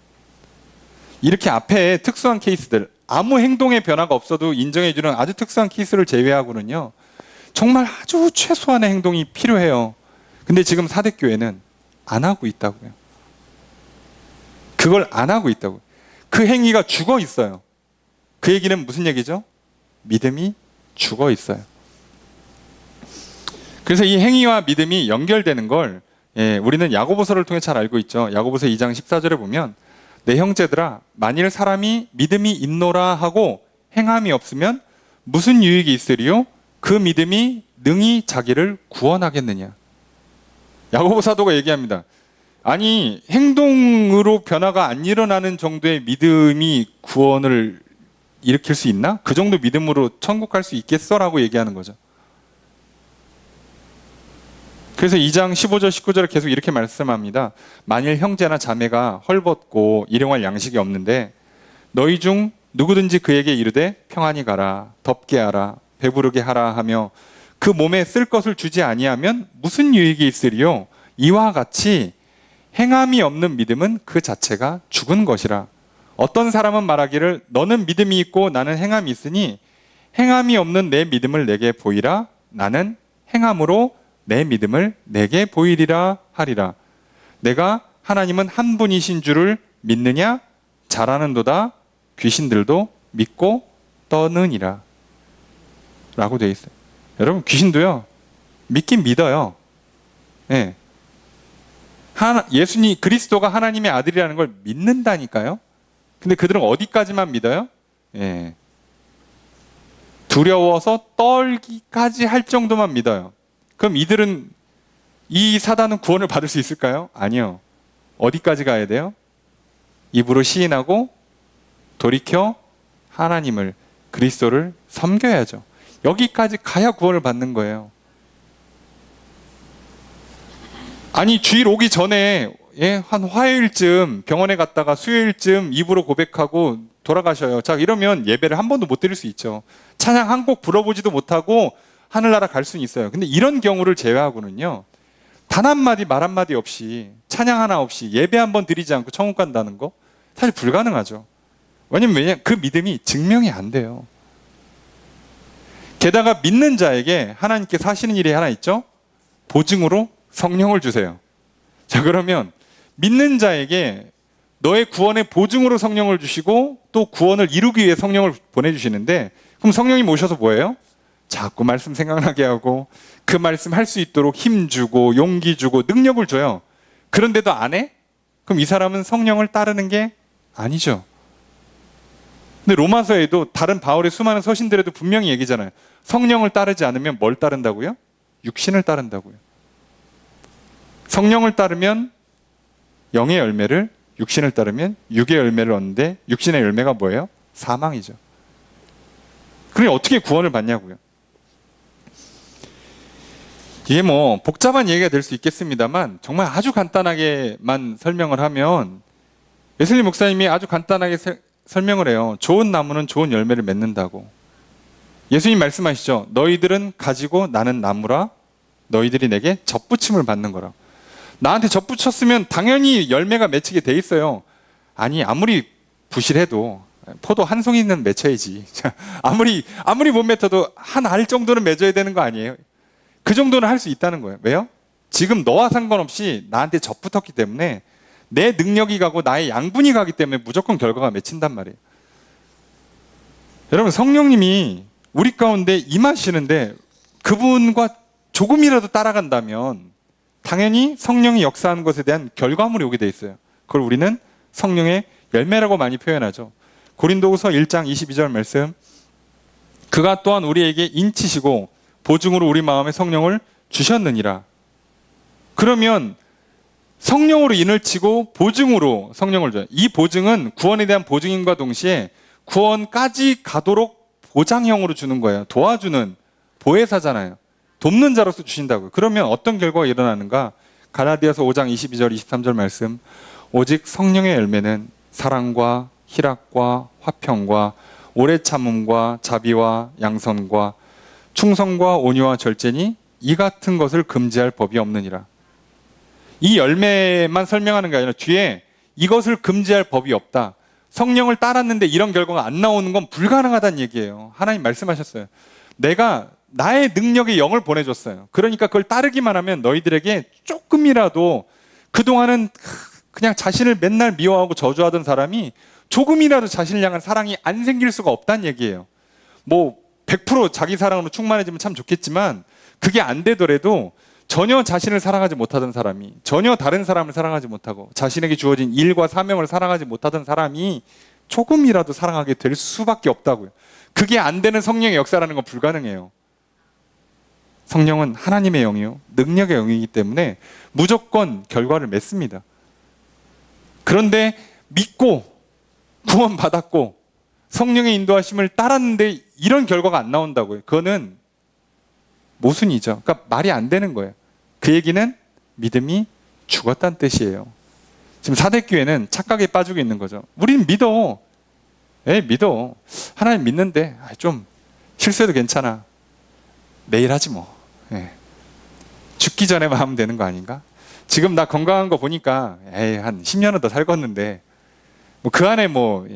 이렇게 앞에 특수한 케이스들, 아무 행동의 변화가 없어도 인정해주는 아주 특수한 케이스를 제외하고는요, 정말 아주 최소한의 행동이 필요해요. 근데 지금 사대교회는 안 하고 있다고요. 그걸 안 하고 있다고요. 그 행위가 죽어 있어요. 그 얘기는 무슨 얘기죠? 믿음이 죽어 있어요. 그래서 이 행위와 믿음이 연결되는 걸 우리는 야고보서를 통해 잘 알고 있죠. 야고보서 2장 14절에 보면 내 형제들아 만일 사람이 믿음이 있노라 하고 행함이 없으면 무슨 유익이 있으리요? 그 믿음이 능히 자기를 구원하겠느냐. 야고보 사도가 얘기합니다. 아니 행동으로 변화가 안 일어나는 정도의 믿음이 구원을 일으킬 수 있나? 그 정도 믿음으로 천국 갈 수 있겠어? 라고 얘기하는 거죠. 그래서 2장 15절 19절에 계속 이렇게 말씀합니다. 만일 형제나 자매가 헐벗고 일용할 양식이 없는데 너희 중 누구든지 그에게 이르되 평안히 가라 덥게 하라 배부르게 하라 하며 그 몸에 쓸 것을 주지 아니하면 무슨 유익이 있으리요? 이와 같이 행함이 없는 믿음은 그 자체가 죽은 것이라. 어떤 사람은 말하기를 너는 믿음이 있고 나는 행함이 있으니 행함이 없는 내 믿음을 내게 보이라. 나는 행함으로 내 믿음을 내게 보이리라 하리라. 내가 하나님은 한 분이신 줄을 믿느냐? 잘하는도다. 귀신들도 믿고 떠느니라. 라고 되어 있어요. 여러분 귀신도요. 믿긴 믿어요. 네. 예수님 그리스도가 하나님의 아들이라는 걸 믿는다니까요. 근데 그들은 어디까지만 믿어요? 예. 두려워서 떨기까지 할 정도만 믿어요. 그럼 이들은 이 사단은 구원을 받을 수 있을까요? 아니요. 어디까지 가야 돼요? 입으로 시인하고 돌이켜 하나님을 그리스도를 섬겨야죠. 여기까지 가야 구원을 받는 거예요. 아니 주일 오기 전에 한 화요일쯤 병원에 갔다가 수요일쯤 입으로 고백하고 돌아가셔요. 자 이러면 예배를 한 번도 못 드릴 수 있죠. 찬양 한 곡 불러보지도 못하고 하늘나라 갈 수는 있어요. 근데 이런 경우를 제외하고는요. 단 한마디 말 한마디 없이 찬양 하나 없이 예배 한 번 드리지 않고 천국 간다는 거 사실 불가능하죠. 왜냐면 그 믿음이 증명이 안 돼요. 게다가 믿는 자에게 하나님께서 하시는 일이 하나 있죠. 보증으로 성령을 주세요. 자 그러면 믿는 자에게 너의 구원의 보증으로 성령을 주시고 또 구원을 이루기 위해 성령을 보내주시는데 그럼 성령님 오셔서 뭐예요? 자꾸 말씀 생각나게 하고 그 말씀 할 수 있도록 힘 주고 용기 주고 능력을 줘요. 그런데도 안 해? 그럼 이 사람은 성령을 따르는 게 아니죠. 근데 로마서에도 다른 바울의 수많은 서신들에도 분명히 얘기잖아요. 성령을 따르지 않으면 뭘 따른다고요? 육신을 따른다고요. 성령을 따르면 영의 열매를, 육신을 따르면 육의 열매를 얻는데 육신의 열매가 뭐예요? 사망이죠. 그러니 어떻게 구원을 받냐고요. 이게 뭐 복잡한 얘기가 될 수 있겠습니다만 정말 아주 간단하게만 설명을 하면 웨슬리 목사님이 아주 간단하게 설명을 해요. 좋은 나무는 좋은 열매를 맺는다고. 예수님 말씀하시죠. 너희들은 가지고 나는 나무라. 너희들이 내게 접붙임을 받는 거라. 나한테 접붙였으면 당연히 열매가 맺히게 돼 있어요. 아니 아무리 부실해도 포도 한 송이는 맺혀야지. 아무리 못 맺혀도 한 알 정도는 맺어야 되는 거 아니에요? 그 정도는 할 수 있다는 거예요. 왜요? 지금 너와 상관없이 나한테 접붙었기 때문에 내 능력이 가고 나의 양분이 가기 때문에 무조건 결과가 맺힌단 말이에요. 여러분 성령님이 우리 가운데 임하시는데 그분과 조금이라도 따라간다면 당연히 성령이 역사하는 것에 대한 결과물이 오게 돼 있어요. 그걸 우리는 성령의 열매라고 많이 표현하죠. 고린도후서 1장 22절 말씀. 그가 또한 우리에게 인치시고 보증으로 우리 마음에 성령을 주셨느니라. 그러면 성령으로 인을 치고 보증으로 성령을 줘요. 이 보증은 구원에 대한 보증임과 동시에 구원까지 가도록 보장형으로 주는 거예요. 도와주는 보혜사잖아요. 돕는 자로서 주신다고요. 그러면 어떤 결과가 일어나는가? 갈라디아서 5장 22절 23절 말씀. 오직 성령의 열매는 사랑과 희락과 화평과 오래 참음과 자비와 양선과 충성과 온유와 절제니 이 같은 것을 금지할 법이 없느니라. 이 열매만 설명하는 게 아니라 뒤에 이것을 금지할 법이 없다. 성령을 따랐는데 이런 결과가 안 나오는 건 불가능하다는 얘기예요. 하나님 말씀하셨어요. 내가 나의 능력의 영을 보내줬어요. 그러니까 그걸 따르기만 하면 너희들에게 조금이라도 그동안은 그냥 자신을 맨날 미워하고 저주하던 사람이 조금이라도 자신을 향한 사랑이 안 생길 수가 없다는 얘기예요. 뭐 100% 자기 사랑으로 충만해지면 참 좋겠지만 그게 안 되더라도 전혀 자신을 사랑하지 못하던 사람이, 전혀 다른 사람을 사랑하지 못하고 자신에게 주어진 일과 사명을 사랑하지 못하던 사람이 조금이라도 사랑하게 될 수밖에 없다고요. 그게 안 되는 성령의 역사라는 건 불가능해요. 성령은 하나님의 영이요, 능력의 영이기 때문에 무조건 결과를 맺습니다. 그런데 믿고 구원받았고 성령의 인도하심을 따랐는데 이런 결과가 안 나온다고요. 그거는 모순이죠. 그러니까 말이 안 되는 거예요. 그 얘기는 믿음이 죽었다는 뜻이에요. 지금 사대교회는 착각에 빠지고 있는 거죠. 우린 믿어. 믿어. 하나님 믿는데 좀 실수해도 괜찮아. 내일 하지 뭐. 죽기 전에만 하면 되는 거 아닌가? 지금 나 건강한 거 보니까 한 10년은 더 살겠는데 뭐 그 안에 뭐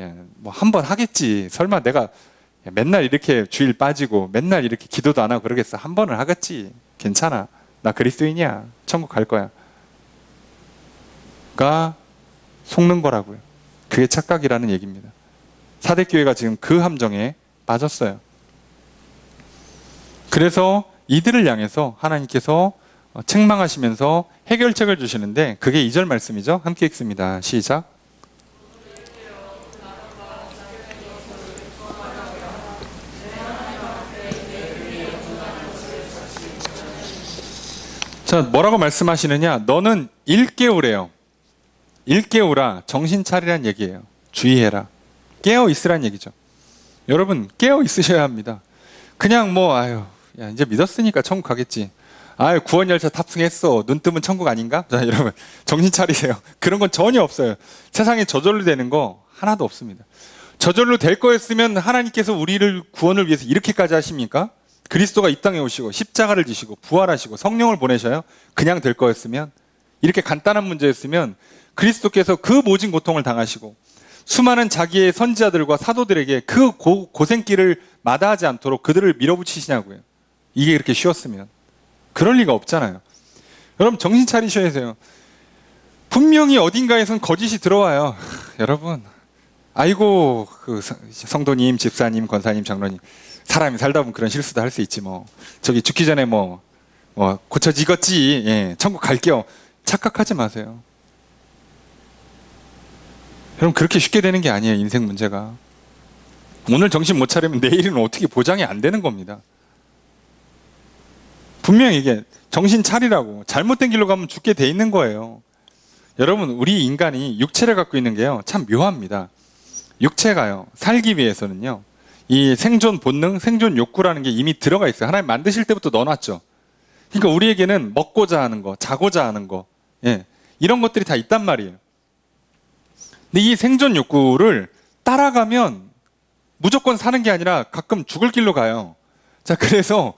한 번 하겠지. 설마 내가 맨날 이렇게 주일 빠지고 맨날 이렇게 기도도 안 하고 그러겠어. 한 번은 하겠지. 괜찮아. 나 그리스도인이야. 천국 갈 거야. 가 속는 거라고요. 그게 착각이라는 얘기입니다. 사대교회가 지금 그 함정에 빠졌어요. 그래서 이들을 향해서 하나님께서 책망하시면서 해결책을 주시는데 그게 2절 말씀이죠. 함께 읽습니다. 시작. 자, 뭐라고 말씀하시느냐? 너는 일깨우래요. 일깨우라. 정신 차리란 얘기예요. 주의해라. 깨어 있으란 얘기죠. 여러분, 깨어 있으셔야 합니다. 그냥 이제 믿었으니까 천국 가겠지. 구원 열차 탑승했어. 눈 뜨면 천국 아닌가? 자, 여러분, 정신 차리세요. 그런 건 전혀 없어요. 세상에 저절로 되는 거 하나도 없습니다. 저절로 될 거였으면 하나님께서 우리를 구원을 위해서 이렇게까지 하십니까? 그리스도가 이 땅에 오시고 십자가를 지시고 부활하시고 성령을 보내셔요. 그냥 될 거였으면, 이렇게 간단한 문제였으면 그리스도께서 그 모진 고통을 당하시고 수많은 자기의 선지자들과 사도들에게 그 고생길을 마다하지 않도록 그들을 밀어붙이시냐고요. 이게 그렇게 쉬웠으면. 그럴 리가 없잖아요. 여러분, 정신 차리셔야 돼요. 분명히 어딘가에선 거짓이 들어와요. 여러분, 아이고 그 성도님, 집사님, 권사님, 장로님, 사람이 살다 보면 그런 실수도 할 수 있지 뭐. 저기 죽기 전에 고쳐지겠지. 천국 갈게요. 착각하지 마세요. 여러분, 그렇게 쉽게 되는 게 아니에요. 인생 문제가. 오늘 정신 못 차리면 내일은 어떻게 보장이 안 되는 겁니다. 분명히 이게 정신 차리라고. 잘못된 길로 가면 죽게 돼 있는 거예요. 여러분, 우리 인간이 육체를 갖고 있는 게요, 참 묘합니다. 육체가요, 살기 위해서는요, 이 생존 본능, 생존 욕구라는 게 이미 들어가 있어요. 하나님 만드실 때부터 넣어놨죠. 그러니까 우리에게는 먹고자 하는 거, 자고자 하는 거, 이런 것들이 다 있단 말이에요. 근데 이 생존 욕구를 따라가면 무조건 사는 게 아니라 가끔 죽을 길로 가요. 자, 그래서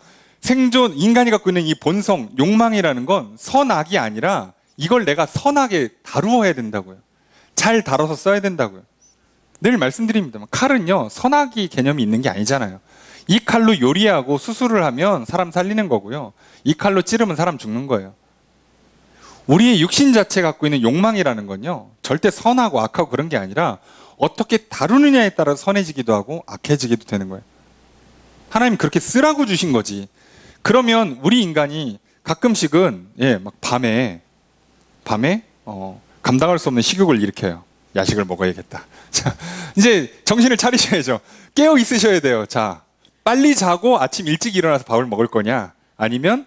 인간이 갖고 있는 이 본성, 욕망이라는 건 선악이 아니라 이걸 내가 선하게 다루어야 된다고요. 잘 다뤄서 써야 된다고요. 늘 말씀드립니다만, 칼은요, 선악이 개념이 있는 게 아니잖아요. 이 칼로 요리하고 수술을 하면 사람 살리는 거고요. 이 칼로 찌르면 사람 죽는 거예요. 우리의 육신 자체 갖고 있는 욕망이라는 건요, 절대 선하고 악하고 그런 게 아니라 어떻게 다루느냐에 따라 선해지기도 하고 악해지기도 되는 거예요. 하나님 그렇게 쓰라고 주신 거지. 그러면 우리 인간이 가끔씩은 막 밤에 감당할 수 없는 식욕을 일으켜요. 야식을 먹어야겠다. 자, 이제 정신을 차리셔야죠. 깨어 있으셔야 돼요. 자, 빨리 자고 아침 일찍 일어나서 밥을 먹을 거냐, 아니면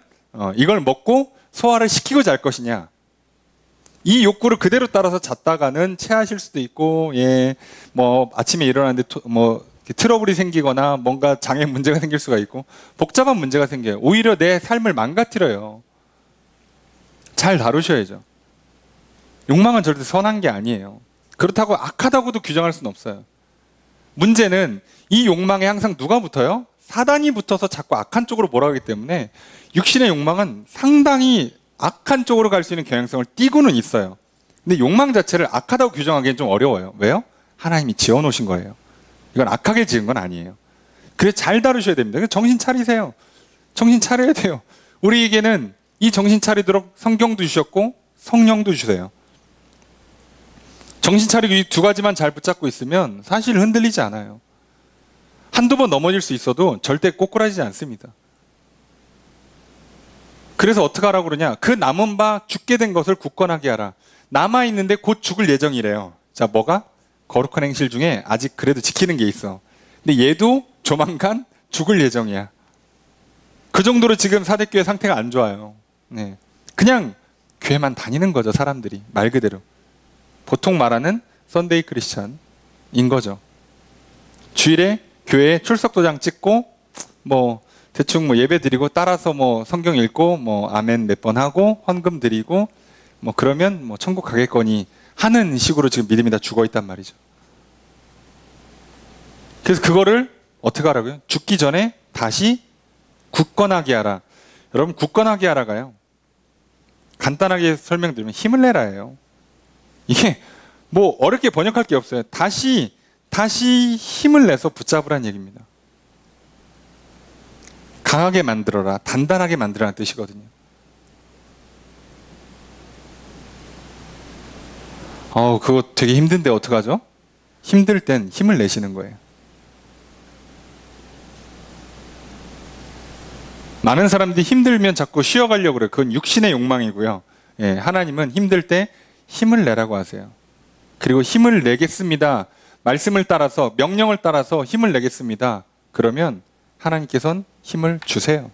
이걸 먹고 소화를 시키고 잘 것이냐. 이 욕구를 그대로 따라서 잤다가는 체하실 수도 있고, 아침에 일어났는데 트러블이 생기거나 뭔가 장애 문제가 생길 수가 있고 복잡한 문제가 생겨요. 오히려 내 삶을 망가뜨려요. 잘 다루셔야죠. 욕망은 절대 선한 게 아니에요. 그렇다고 악하다고도 규정할 수는 없어요. 문제는 이 욕망에 항상 누가 붙어요? 사단이 붙어서 자꾸 악한 쪽으로 몰아가기 때문에 육신의 욕망은 상당히 악한 쪽으로 갈 수 있는 경향성을 띠고는 있어요. 근데 욕망 자체를 악하다고 규정하기엔 좀 어려워요. 왜요? 하나님이 지어놓으신 거예요. 이건 악하게 지은 건 아니에요. 그래서 잘 다루셔야 됩니다. 정신 차리세요. 정신 차려야 돼요. 우리에게는 이 정신 차리도록 성경도 주셨고 성령도 주세요. 정신 차리고 이 두 가지만 잘 붙잡고 있으면 사실 흔들리지 않아요. 한두 번 넘어질 수 있어도 절대 꼬꾸라지지 않습니다. 그래서 어떻게 하라고 그러냐? 그 남은 바 죽게 된 것을 굳건하게 하라. 남아있는데 곧 죽을 예정이래요. 자, 뭐가? 거룩한 행실 중에 아직 그래도 지키는 게 있어. 근데 얘도 조만간 죽을 예정이야. 그 정도로 지금 사대교회 상태가 안 좋아요. 네. 그냥 교회만 다니는 거죠, 사람들이. 말 그대로. 보통 말하는 썬데이 크리스찬인 거죠. 주일에 교회에 출석 도장 찍고 뭐 대충 뭐 예배 드리고 따라서 뭐 성경 읽고 뭐 아멘 몇 번 하고 헌금 드리고 뭐 그러면 뭐 천국 가겠거니 하는 식으로 지금 믿음이 다 죽어 있단 말이죠. 그래서 그거를 어떻게 하라고요? 죽기 전에 다시 굳건하게 하라. 여러분, 굳건하게 하라가요, 간단하게 설명드리면 힘을 내라예요. 이게 뭐 어렵게 번역할 게 없어요. 다시 힘을 내서 붙잡으라는 얘기입니다. 강하게 만들어라, 단단하게 만들어라는 뜻이거든요. 그거 되게 힘든데 어떡하죠? 힘들 땐 힘을 내시는 거예요. 많은 사람들이 힘들면 자꾸 쉬어가려고 그래요. 그건 육신의 욕망이고요. 예, 하나님은 힘들 때 힘을 내라고 하세요. 그리고 힘을 내겠습니다. 말씀을 따라서, 명령을 따라서 힘을 내겠습니다. 그러면 하나님께서는 힘을 주세요.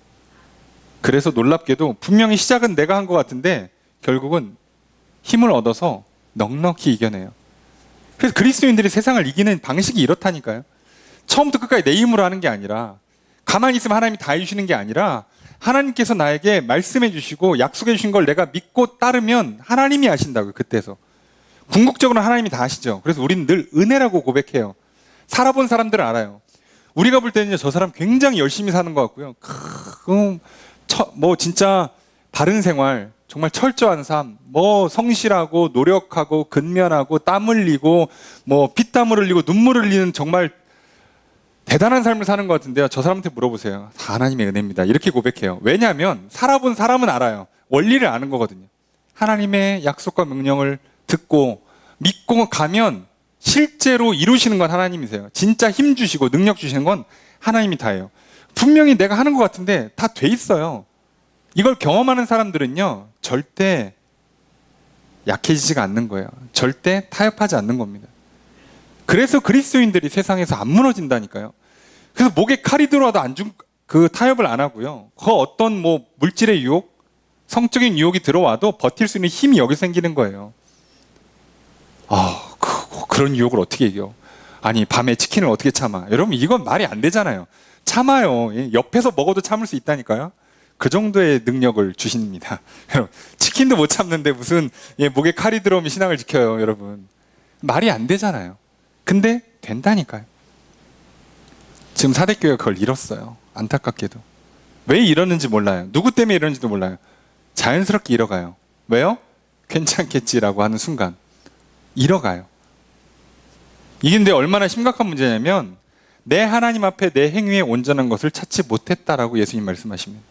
그래서 놀랍게도 분명히 시작은 내가 한 것 같은데 결국은 힘을 얻어서 넉넉히 이겨내요. 그래서 그리스도인들이 세상을 이기는 방식이 이렇다니까요. 처음부터 끝까지 내 힘으로 하는 게 아니라, 가만히 있으면 하나님이 다 해주시는 게 아니라, 하나님께서 나에게 말씀해 주시고 약속해 주신 걸 내가 믿고 따르면 하나님이 하신다고요. 그때서 궁극적으로 하나님이 다 하시죠. 그래서 우리는 늘 은혜라고 고백해요. 살아본 사람들은 알아요. 우리가 볼 때는 저 사람 굉장히 열심히 사는 것 같고요. 뭐 진짜 바른 생활, 정말 철저한 삶, 뭐 성실하고 노력하고 근면하고 땀 흘리고 뭐 피땀을 흘리고 눈물을 흘리는 정말 대단한 삶을 사는 것 같은데요. 저 사람한테 물어보세요. 다 하나님의 은혜입니다. 이렇게 고백해요. 왜냐하면 살아본 사람은 알아요. 원리를 아는 거거든요. 하나님의 약속과 명령을 듣고 믿고 가면 실제로 이루시는 건 하나님이세요. 진짜 힘 주시고 능력 주시는 건 하나님이 다예요. 분명히 내가 하는 것 같은데 다 돼 있어요. 이걸 경험하는 사람들은요, 절대 약해지지가 않는 거예요. 절대 타협하지 않는 겁니다. 그래서 그리스도인들이 세상에서 안 무너진다니까요. 그래서 목에 칼이 들어와도 타협을 안 하고요. 그 어떤 뭐 물질의 유혹, 성적인 유혹이 들어와도 버틸 수 있는 힘이 여기 생기는 거예요. 그런 유혹을 어떻게 이겨? 아니, 밤에 치킨을 어떻게 참아? 여러분, 이건 말이 안 되잖아요. 참아요. 옆에서 먹어도 참을 수 있다니까요. 그 정도의 능력을 주십니다. 여러분, 치킨도 못 참는데 무슨 목에 칼이 들어오면 신앙을 지켜요, 여러분. 말이 안 되잖아요. 근데 된다니까요. 지금 사대교회가 그걸 잃었어요. 안타깝게도. 왜 이러는지 몰라요. 누구 때문에 이러는지도 몰라요. 자연스럽게 잃어가요. 왜요? 괜찮겠지라고 하는 순간 잃어가요. 이게 근데 얼마나 심각한 문제냐면, 내 하나님 앞에 내 행위에 온전한 것을 찾지 못했다라고 예수님 말씀하십니다.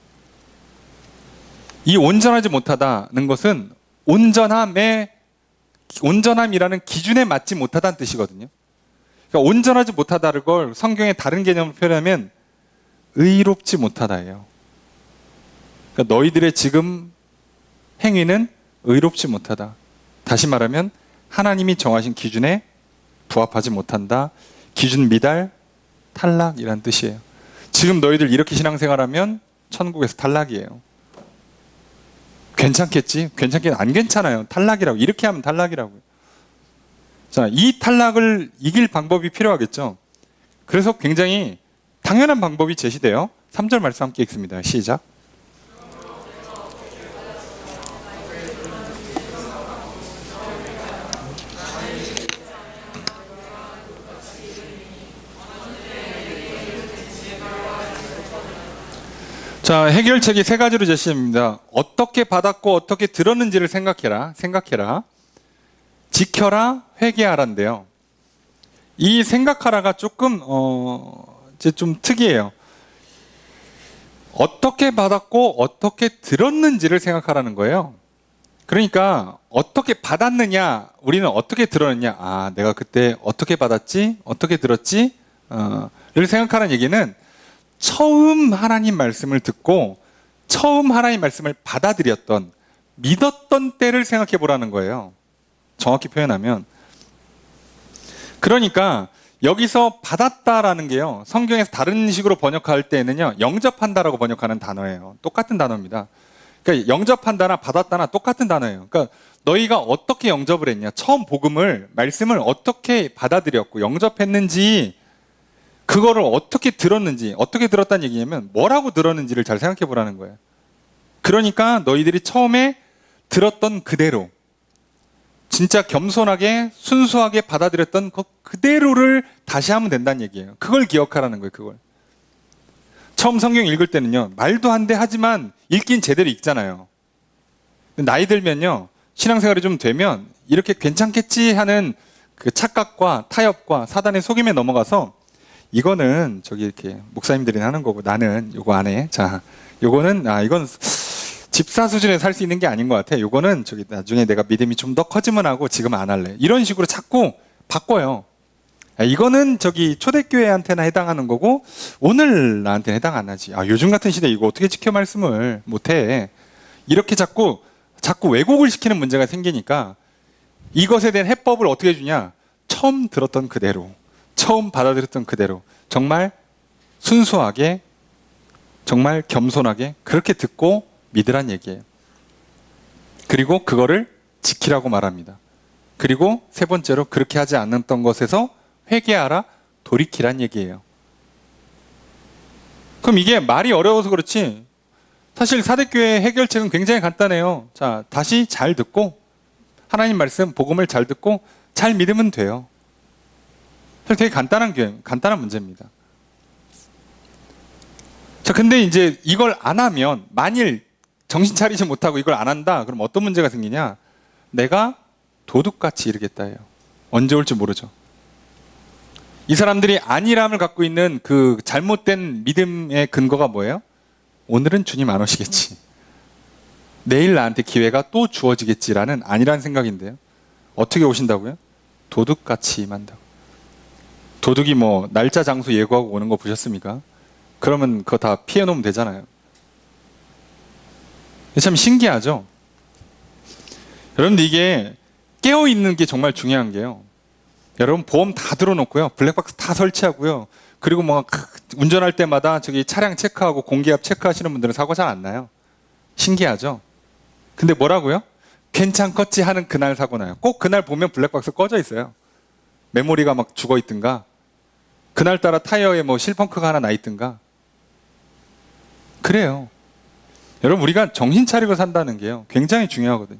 이 온전하지 못하다는 것은 온전함이라는 기준에 맞지 못하다는 뜻이거든요. 그러니까 온전하지 못하다를 걸 성경의 다른 개념을 표현하면 의롭지 못하다예요. 그러니까 너희들의 지금 행위는 의롭지 못하다. 다시 말하면 하나님이 정하신 기준에 부합하지 못한다. 기준 미달, 탈락이란 뜻이에요. 지금 너희들 이렇게 신앙생활하면 천국에서 탈락이에요. 괜찮겠지? 안 괜찮아요. 탈락이라고. 이렇게 하면 탈락이라고요. 자, 이 탈락을 이길 방법이 필요하겠죠. 그래서 굉장히 당연한 방법이 제시돼요. 3절 말씀 함께 읽습니다. 시작. 자, 해결책이 세 가지로 제시됩니다. 어떻게 받았고 어떻게 들었는지를 생각해라. 지켜라, 회개하라인데요. 이 생각하라가 조금 이제 좀 특이해요. 어떻게 받았고 어떻게 들었는지를 생각하라는 거예요. 그러니까 어떻게 받았느냐, 우리는 어떻게 들었느냐, 아, 내가 그때 어떻게 받았지, 어떻게 들었지, 를 생각하라는 얘기는 처음 하나님 말씀을 듣고 처음 하나님 말씀을 받아들였던, 믿었던 때를 생각해 보라는 거예요. 정확히 표현하면. 그러니까 여기서 받았다라는 게요, 성경에서 다른 식으로 번역할 때는요, 영접한다라고 번역하는 단어예요. 똑같은 단어입니다. 그러니까 영접한다나 받았다나 똑같은 단어예요. 그러니까 너희가 어떻게 영접을 했냐, 처음 복음을, 말씀을 어떻게 받아들였고 영접했는지, 그거를 어떻게 들었는지, 어떻게 들었다는 얘기냐면 뭐라고 들었는지를 잘 생각해 보라는 거예요. 그러니까 너희들이 처음에 들었던 그대로, 진짜 겸손하게 순수하게 받아들였던 그대로를 다시 하면 된다는 얘기예요. 그걸 기억하라는 거예요. 그걸. 처음 성경 읽을 때는요, 말도 안 돼 하지만 읽긴 제대로 읽잖아요. 나이 들면요, 신앙생활이 좀 되면 이렇게 괜찮겠지 하는 그 착각과 타협과 사단의 속임에 넘어가서, 이거는 저기 이렇게 목사님들이 하는 거고 나는 요거 안 해. 자, 요거는 이건 집사 수준에서 할 수 있는 게 아닌 것 같아. 요거는 저기 나중에 내가 믿음이 좀 더 커지면 하고 지금 안 할래. 이런 식으로 자꾸 바꿔요. 이거는 저기 초대교회한테나 해당하는 거고 오늘 나한테는 해당 안 하지. 요즘 같은 시대에 이거 어떻게 지켜 말씀을 못해. 이렇게 자꾸 왜곡을 시키는 문제가 생기니까 이것에 대한 해법을 어떻게 주냐. 처음 들었던 그대로, 처음 받아들였던 그대로, 정말 순수하게, 정말 겸손하게 그렇게 듣고 믿으란 얘기예요. 그리고 그거를 지키라고 말합니다. 그리고 세 번째로, 그렇게 하지 않았던 것에서 회개하라, 돌이키란 얘기예요. 그럼 이게 말이 어려워서 그렇지, 사실 사대교회의 해결책은 굉장히 간단해요. 자, 다시 잘 듣고 하나님 말씀, 복음을 잘 듣고 잘 믿으면 돼요. 사실 되게 간단한 문제입니다. 자, 근데 이제 이걸 안 하면, 만일 정신 차리지 못하고 이걸 안 한다, 그럼 어떤 문제가 생기냐? 내가 도둑같이 이르겠다예요. 언제 올지 모르죠. 이 사람들이 안일함을 갖고 있는 그 잘못된 믿음의 근거가 뭐예요? 오늘은 주님 안 오시겠지, 내일 나한테 기회가 또 주어지겠지라는 안일한 생각인데요. 어떻게 오신다고요? 도둑같이 임한다고. 도둑이 뭐 날짜 장소 예고하고 오는 거 보셨습니까? 그러면 그거 다 피해 놓으면 되잖아요. 참 신기하죠? 여러분들, 이게 깨어있는 게 정말 중요한 게요, 여러분 보험 다 들어놓고요, 블랙박스 다 설치하고요, 그리고 뭐 운전할 때마다 저기 차량 체크하고 공기압 체크하시는 분들은 사고 잘 안 나요. 신기하죠? 근데 뭐라고요? 괜찮겠지 하는 그날 사고 나요. 꼭 그날 보면 블랙박스 꺼져 있어요. 메모리가 막 죽어 있든가, 그날따라 타이어에 뭐 실펑크가 하나 나 있든가. 그래요. 여러분, 우리가 정신 차리고 산다는 게요, 굉장히 중요하거든요.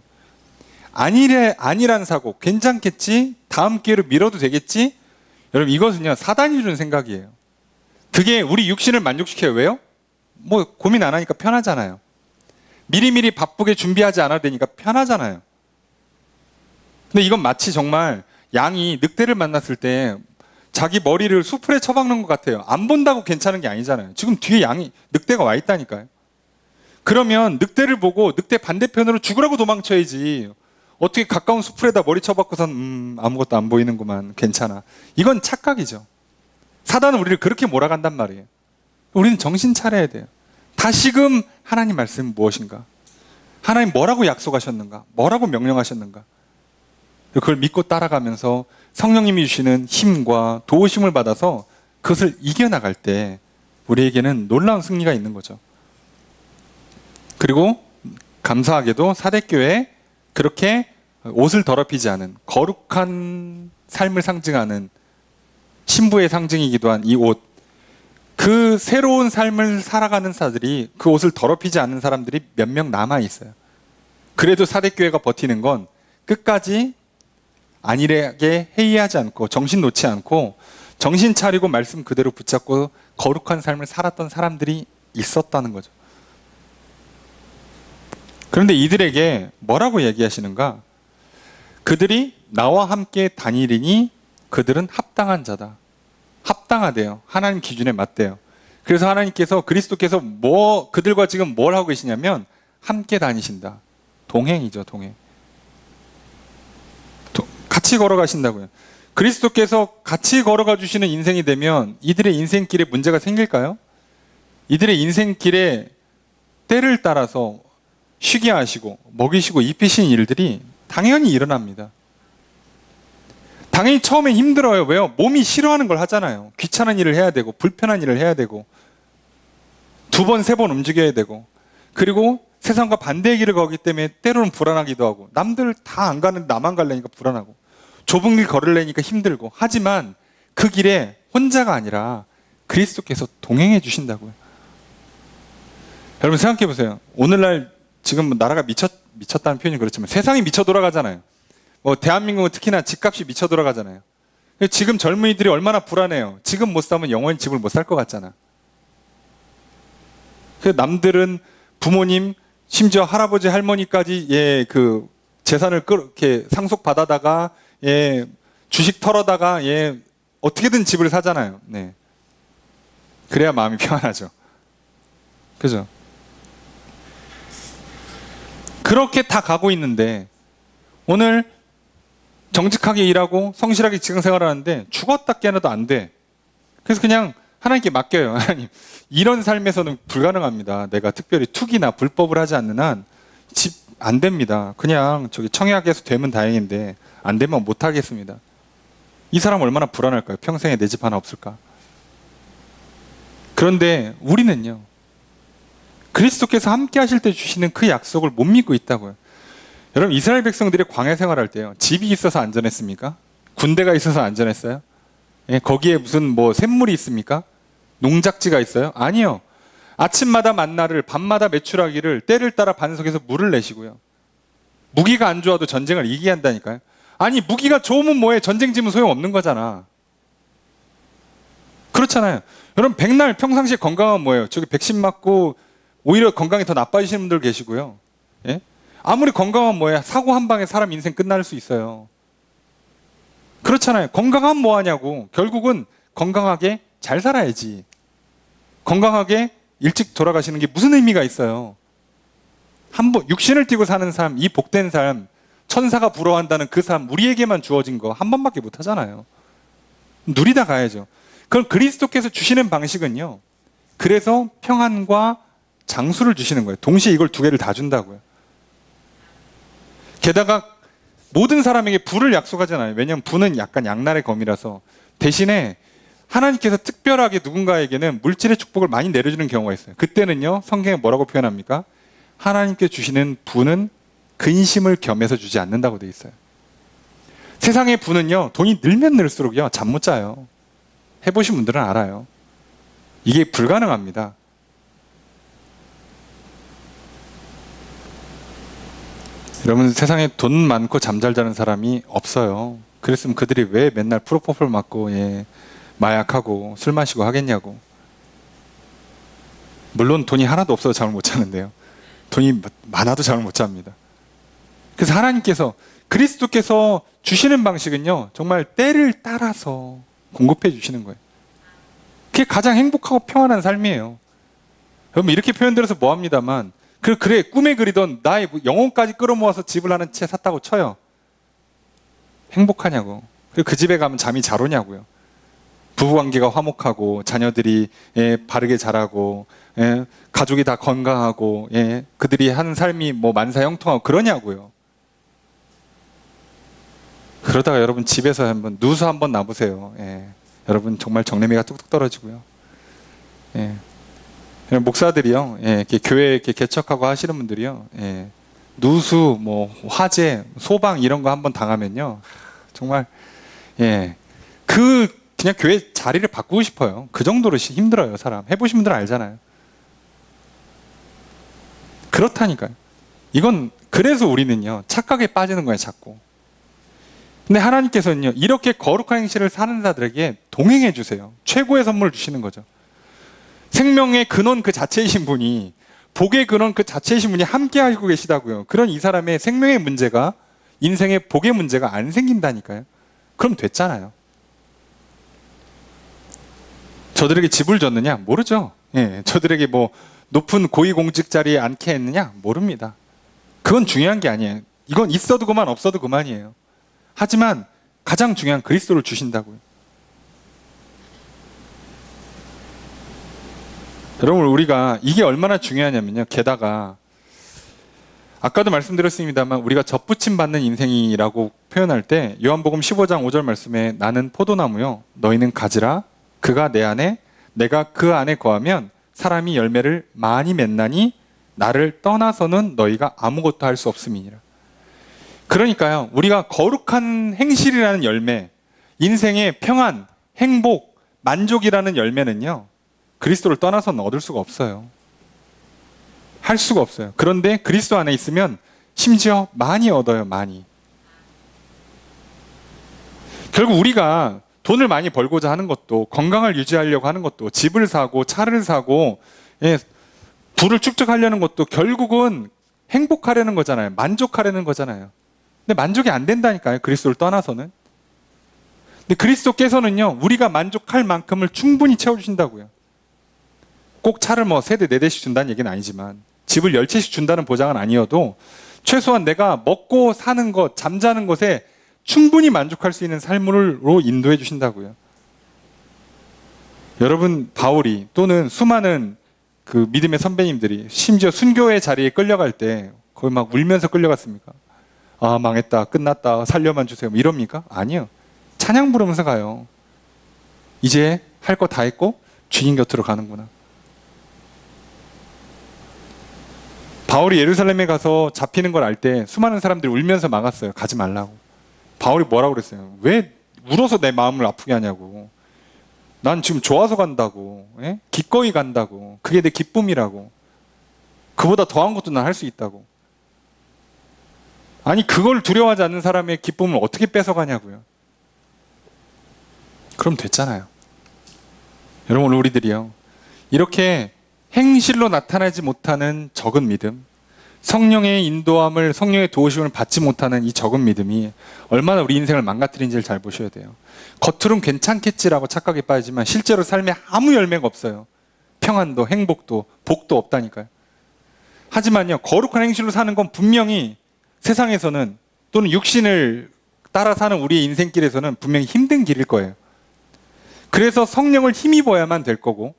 안일한 사고, 괜찮겠지, 다음 기회로 미뤄도 되겠지. 여러분, 이것은요, 사단이 주는 생각이에요. 그게 우리 육신을 만족시켜요. 왜요? 뭐 고민 안 하니까 편하잖아요. 미리미리 바쁘게 준비하지 않아도 되니까 편하잖아요. 근데 이건 마치 정말 양이 늑대를 만났을 때 자기 머리를 수풀에 쳐박는 것 같아요. 안 본다고 괜찮은 게 아니잖아요. 지금 뒤에 늑대가 와 있다니까요. 그러면 늑대를 보고 늑대 반대편으로 죽으라고 도망쳐야지, 어떻게 가까운 수풀에다 머리 쳐박고선 아무것도 안 보이는구만, 괜찮아. 이건 착각이죠. 사단은 우리를 그렇게 몰아간단 말이에요. 우리는 정신 차려야 돼요. 다시금 하나님 말씀은 무엇인가, 하나님 뭐라고 약속하셨는가, 뭐라고 명령하셨는가, 그걸 믿고 따라가면서 성령님이 주시는 힘과 도우심을 받아서 그것을 이겨나갈 때 우리에게는 놀라운 승리가 있는 거죠. 그리고 감사하게도 사대교회에 그렇게 옷을 더럽히지 않은 거룩한 삶을 상징하는 신부의 상징이기도 한 이 옷, 그 새로운 삶을 살아가는 사람들이, 그 옷을 더럽히지 않는 사람들이 몇 명 남아 있어요. 그래도 사대교회가 버티는 건 끝까지 안일하게 회의하지 않고, 정신 놓지 않고, 정신 차리고 말씀 그대로 붙잡고 거룩한 삶을 살았던 사람들이 있었다는 거죠. 그런데 이들에게 뭐라고 얘기하시는가? 그들이 나와 함께 다니리니 그들은 합당한 자다. 합당하대요. 하나님 기준에 맞대요. 그래서 하나님께서 그리스도께서 그들과 지금 뭘 하고 계시냐면 함께 다니신다. 동행이죠, 동행. 같이 걸어가신다고요. 그리스도께서 같이 걸어가 주시는 인생이 되면 이들의 인생길에 문제가 생길까요? 이들의 인생길에 때를 따라서 쉬게 하시고 먹이시고 입히신 일들이 당연히 일어납니다. 당연히 처음에 힘들어요. 왜요? 몸이 싫어하는 걸 하잖아요. 귀찮은 일을 해야 되고 불편한 일을 해야 되고 2번, 3번 움직여야 되고 그리고 세상과 반대의 길을 가기 때문에 때로는 불안하기도 하고 남들 다 안 가는데 나만 가려니까 불안하고 좁은 길 걸으려니까 힘들고 하지만 그 길에 혼자가 아니라 그리스도께서 동행해 주신다고요. 여러분 생각해 보세요. 오늘날 지금 나라가 미쳤다는 표현이 그렇지만 세상이 미쳐 돌아가잖아요. 대한민국은 특히나 집값이 미쳐 돌아가잖아요. 지금 젊은이들이 얼마나 불안해요. 지금 못 사면 영원히 집을 못 살 것 같잖아. 남들은 부모님, 심지어 할아버지, 할머니까지 그 재산을 이렇게 상속받아다가 주식 털어다가 어떻게든 집을 사잖아요. 네. 그래야 마음이 평안하죠. 그죠? 그렇게 다 가고 있는데 오늘 정직하게 일하고 성실하게 직장생활하는데 죽었다 깨어나도 안 돼. 그래서 그냥 하나님께 맡겨요. 하나님, 이런 삶에서는 불가능합니다. 내가 특별히 투기나 불법을 하지 않는 한 집 안 됩니다. 그냥 청약에서 되면 다행인데 안 되면 못 하겠습니다. 이 사람 얼마나 불안할까요? 평생에 내 집 하나 없을까? 그런데 우리는요, 그리스도께서 함께 하실 때 주시는 그 약속을 못 믿고 있다고요. 여러분, 이스라엘 백성들이 광야 생활할 때요, 집이 있어서 안전했습니까? 군대가 있어서 안전했어요? 거기에 무슨 샘물이 있습니까? 농작지가 있어요? 아니요. 아침마다 만나를 밤마다 매출하기를 때를 따라 반석에서 물을 내시고요. 무기가 안 좋아도 전쟁을 이기게 한다니까요. 아니, 무기가 좋으면 뭐해? 전쟁 지면 소용없는 거잖아. 그렇잖아요. 여러분, 백날 평상시에 건강한 뭐예요? 백신 맞고 오히려 건강이 더 나빠지시는 분들 계시고요. 예? 아무리 건강한 뭐예요? 사고 한 방에 사람 인생 끝날 수 있어요. 그렇잖아요. 건강한 뭐 하냐고. 결국은 건강하게 잘 살아야지. 건강하게 일찍 돌아가시는 게 무슨 의미가 있어요? 육신을 띠고 사는 삶, 이 복된 삶, 천사가 부러워한다는 그 삶, 우리에게만 주어진 거 한 번밖에 못 하잖아요. 누리다 가야죠. 그럼 그리스도께서 주시는 방식은요, 그래서 평안과 장수를 주시는 거예요. 동시에 이걸 2개를 다 준다고요. 게다가 모든 사람에게 부를 약속하잖아요. 왜냐하면 부는 약간 양날의 검이라서. 대신에 하나님께서 특별하게 누군가에게는 물질의 축복을 많이 내려주는 경우가 있어요. 그때는요, 성경에 뭐라고 표현합니까? 하나님께 주시는 부는 근심을 겸해서 주지 않는다고 되어 있어요. 세상의 부는요, 돈이 늘면 늘수록요, 잠 못 자요. 해보신 분들은 알아요. 이게 불가능합니다. 여러분, 세상에 돈 많고 잠 잘 자는 사람이 없어요. 그랬으면 그들이 왜 맨날 프로포폴 맞고 마약하고 술 마시고 하겠냐고. 물론 돈이 하나도 없어서 잠을 못 자는데요. 돈이 많아도 잠을 못 잡니다. 그래서 하나님께서, 그리스도께서 주시는 방식은요, 정말 때를 따라서 공급해 주시는 거예요. 그게 가장 행복하고 평안한 삶이에요. 여러분, 이렇게 표현드려서 뭐합니다만, 그래, 꿈에 그리던 나의 영혼까지 끌어모아서 집을 하는 채 샀다고 쳐요. 행복하냐고. 그리고 그 집에 가면 잠이 잘 오냐고요. 부부관계가 화목하고 자녀들이 바르게 자라고 가족이 다 건강하고 그들이 하는 삶이 만사 형통하고 그러냐고요. 그러다가 여러분 집에서 한번 누수 한번 놔보세요. 여러분 정말 정내미가 뚝뚝 떨어지고요. 목사들이요, 이렇게 교회 이렇게 개척하고 하시는 분들이요, 누수, 화재, 소방 이런 거 한번 당하면요, 정말 그냥 교회 자리를 바꾸고 싶어요. 그 정도로 힘들어요, 사람. 해보신 분들은 알잖아요. 그렇다니까요. 이건 그래서 우리는요, 착각에 빠지는 거예요, 자꾸. 근데 하나님께서는요, 이렇게 거룩한 행실을 사는 자들에게 동행해 주세요. 최고의 선물을 주시는 거죠. 생명의 근원 그 자체이신 분이 복의 근원 그 자체이신 분이 함께 하고 계시다고요. 그런 이 사람의 생명의 문제가, 인생의 복의 문제가 안 생긴다니까요. 그럼 됐잖아요. 저들에게 집을 줬느냐? 모르죠. 예, 저들에게 뭐 높은 고위공직 자리에 앉게 했느냐? 모릅니다. 그건 중요한 게 아니에요. 이건 있어도 그만 없어도 그만이에요. 하지만 가장 중요한 그리스도를 주신다고요. 여러분, 우리가 이게 얼마나 중요하냐면요. 게다가 아까도 말씀드렸습니다만 우리가 접붙임 받는 인생이라고 표현할 때 요한복음 15장 5절 말씀에 나는 포도나무요 너희는 가지라 그가 내 안에 내가 그 안에 거하면 사람이 열매를 많이 맺나니 나를 떠나서는 너희가 아무것도 할 수 없음이니라. 그러니까요, 우리가 거룩한 행실이라는 열매, 인생의 평안, 행복, 만족이라는 열매는요, 그리스도를 떠나서는 얻을 수가 없어요. 할 수가 없어요. 그런데 그리스도 안에 있으면 심지어 많이 얻어요. 많이. 결국 우리가 돈을 많이 벌고자 하는 것도, 건강을 유지하려고 하는 것도, 집을 사고 차를 사고 부를 축적하려는 것도 결국은 행복하려는 거잖아요. 만족하려는 거잖아요. 근데 만족이 안 된다니까요. 그리스도를 떠나서는. 근데 그리스도께서는요, 우리가 만족할 만큼을 충분히 채워주신다고요. 꼭 차를 뭐 세대 4대씩 준다는 얘기는 아니지만, 집을 10채씩 준다는 보장은 아니어도 최소한 내가 먹고 사는 것, 잠자는 것에 충분히 만족할 수 있는 삶으로 인도해 주신다고요. 여러분, 바울이 또는 수많은 그 믿음의 선배님들이 심지어 순교의 자리에 끌려갈 때 거의 막 울면서 끌려갔습니까? 아, 망했다, 끝났다, 살려만 주세요, 뭐 이럽니까? 아니요. 찬양 부르면서 가요. 이제 할 거 다 했고 주님 곁으로 가는구나. 바울이 예루살렘에 가서 잡히는 걸 알 때 수많은 사람들이 울면서 막았어요. 가지 말라고. 바울이 뭐라고 그랬어요? 왜 울어서 내 마음을 아프게 하냐고. 난 지금 좋아서 간다고. 예? 기꺼이 간다고. 그게 내 기쁨이라고. 그보다 더한 것도 난 할 수 있다고. 아니, 그걸 두려워하지 않는 사람의 기쁨을 어떻게 뺏어가냐고요. 그럼 됐잖아요. 여러분, 우리들이요, 이렇게 행실로 나타나지 못하는 적은 믿음, 성령의 인도함을, 성령의 도우심을 받지 못하는 이 적은 믿음이 얼마나 우리 인생을 망가뜨린지를 잘 보셔야 돼요. 겉으로는 괜찮겠지라고 착각에 빠지지만 실제로 삶에 아무 열매가 없어요. 평안도, 행복도, 복도 없다니까요. 하지만요, 거룩한 행실로 사는 건 분명히 세상에서는, 또는 육신을 따라 사는 우리의 인생길에서는 분명히 힘든 길일 거예요. 그래서 성령을 힘입어야만 될 거고,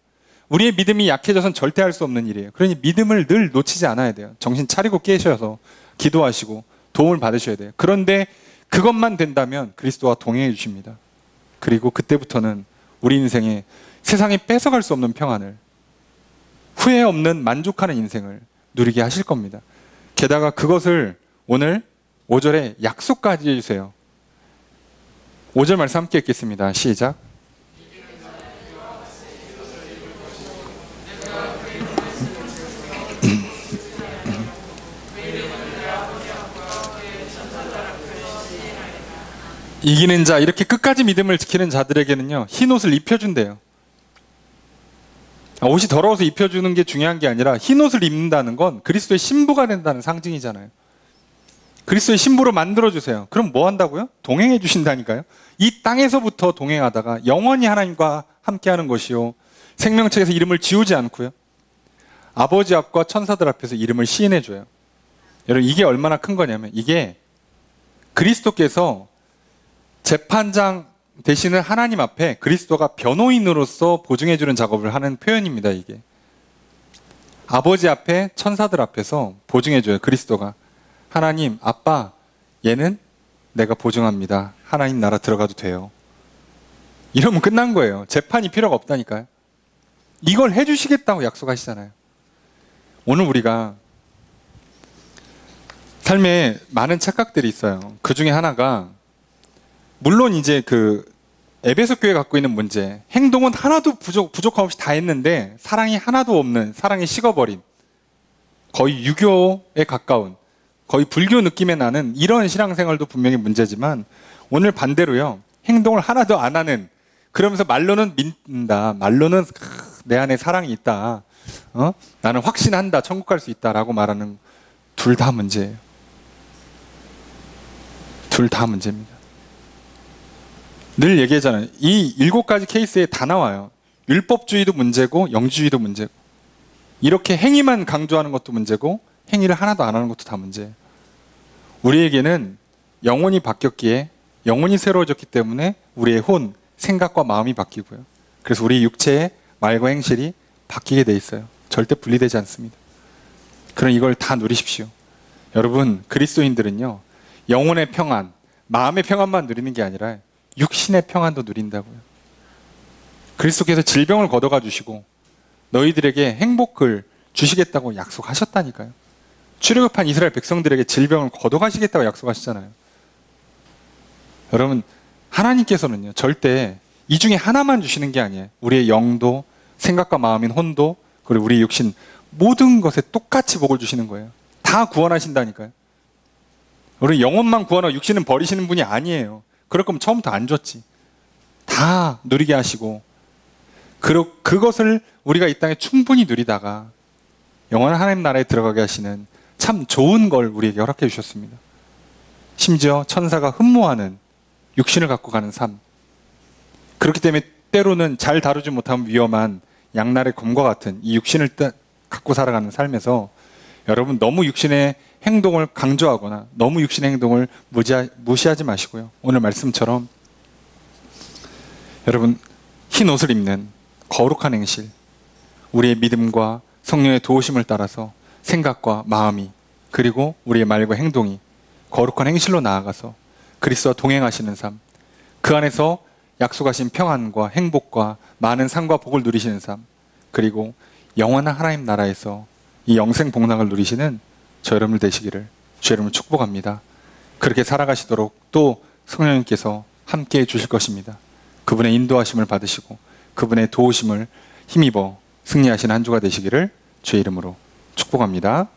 우리의 믿음이 약해져서는 절대 할 수 없는 일이에요. 그러니 믿음을 늘 놓치지 않아야 돼요. 정신 차리고 깨셔서 기도하시고 도움을 받으셔야 돼요. 그런데 그것만 된다면 그리스도와 동행해 주십니다. 그리고 그때부터는 우리 인생에 세상에 뺏어갈 수 없는 평안을, 후회 없는 만족하는 인생을 누리게 하실 겁니다. 게다가 그것을 오늘 5절에 약속까지 해주세요. 5절 말씀 함께 읽겠습니다. 시작. 이기는 자, 이렇게 끝까지 믿음을 지키는 자들에게는요, 흰 옷을 입혀준대요. 옷이 더러워서 입혀주는 게 중요한 게 아니라 흰 옷을 입는다는 건 그리스도의 신부가 된다는 상징이잖아요. 그리스도의 신부로 만들어주세요. 그럼 뭐 한다고요? 동행해 주신다니까요. 이 땅에서부터 동행하다가 영원히 하나님과 함께하는 것이요, 생명책에서 이름을 지우지 않고요, 아버지 앞과 천사들 앞에서 이름을 시인해줘요. 여러분, 이게 얼마나 큰 거냐면, 이게 그리스도께서 재판장 되시는 하나님 앞에 그리스도가 변호인으로서 보증해주는 작업을 하는 표현입니다. 이게 아버지 앞에, 천사들 앞에서 보증해줘요. 그리스도가 하나님, 아빠, 얘는 내가 보증합니다. 하나님 나라 들어가도 돼요. 이러면 끝난 거예요. 재판이 필요가 없다니까요. 이걸 해주시겠다고 약속하시잖아요. 오늘 우리가 삶에 많은 착각들이 있어요. 그 중에 하나가, 물론 이제 그 에베소 교회 갖고 있는 문제, 행동은 하나도 부족함 없이 다 했는데 사랑이 하나도 없는, 사랑이 식어버린, 거의 유교에 가까운, 거의 불교 느낌의 나는 이런 신앙생활도 분명히 문제지만, 오늘 반대로요, 행동을 하나도 안 하는, 그러면서 말로는 믿는다, 말로는 내 안에 사랑이 있다, 나는 확신한다, 천국 갈 수 있다라고 말하는 둘 다 문제예요. 둘 다 문제입니다. 늘 얘기하잖아요. 이 7가지 케이스에 다 나와요. 율법주의도 문제고 영주의도 문제고, 이렇게 행위만 강조하는 것도 문제고 행위를 하나도 안 하는 것도 다 문제예요. 우리에게는 영혼이 바뀌었기에, 영혼이 새로워졌기 때문에 우리의 혼, 생각과 마음이 바뀌고요. 그래서 우리 육체의 말과 행실이 바뀌게 돼 있어요. 절대 분리되지 않습니다. 그럼 이걸 다 누리십시오. 여러분, 그리스도인들은요, 영혼의 평안, 마음의 평안만 누리는 게 아니라 육신의 평안도 누린다고요. 그리스도께서 질병을 걷어가 주시고 너희들에게 행복을 주시겠다고 약속하셨다니까요. 출애굽한 이스라엘 백성들에게 질병을 걷어가시겠다고 약속하시잖아요. 여러분, 하나님께서는요, 절대 이 중에 하나만 주시는 게 아니에요. 우리의 영도, 생각과 마음인 혼도, 그리고 우리 육신, 모든 것에 똑같이 복을 주시는 거예요. 다 구원하신다니까요. 우리 영혼만 구원하고 육신은 버리시는 분이 아니에요. 그럴 거면 처음부터 안 줬지. 다 누리게 하시고, 그것을 우리가 이 땅에 충분히 누리다가 영원한 하나님 나라에 들어가게 하시는 참 좋은 걸 우리에게 허락해 주셨습니다. 심지어 천사가 흠모하는 육신을 갖고 가는 삶. 그렇기 때문에 때로는 잘 다루지 못하면 위험한 양날의 검과 같은 이 육신을 갖고 살아가는 삶에서 여러분, 너무 육신의 행동을 강조하거나 너무 육신의 행동을 무시하지 마시고요. 오늘 말씀처럼 여러분, 흰 옷을 입는 거룩한 행실, 우리의 믿음과 성령의 도우심을 따라서 생각과 마음이, 그리고 우리의 말과 행동이 거룩한 행실로 나아가서 그리스도와 동행하시는 삶, 그 안에서 약속하신 평안과 행복과 많은 상과 복을 누리시는 삶, 그리고 영원한 하나님 나라에서 이 영생 복락을 누리시는 저 여러분 되시기를 주 이름으로 축복합니다. 그렇게 살아가시도록 또 성령님께서 함께해 주실 것입니다. 그분의 인도하심을 받으시고 그분의 도우심을 힘입어 승리하시는 한 주가 되시기를 주의 이름으로 축복합니다.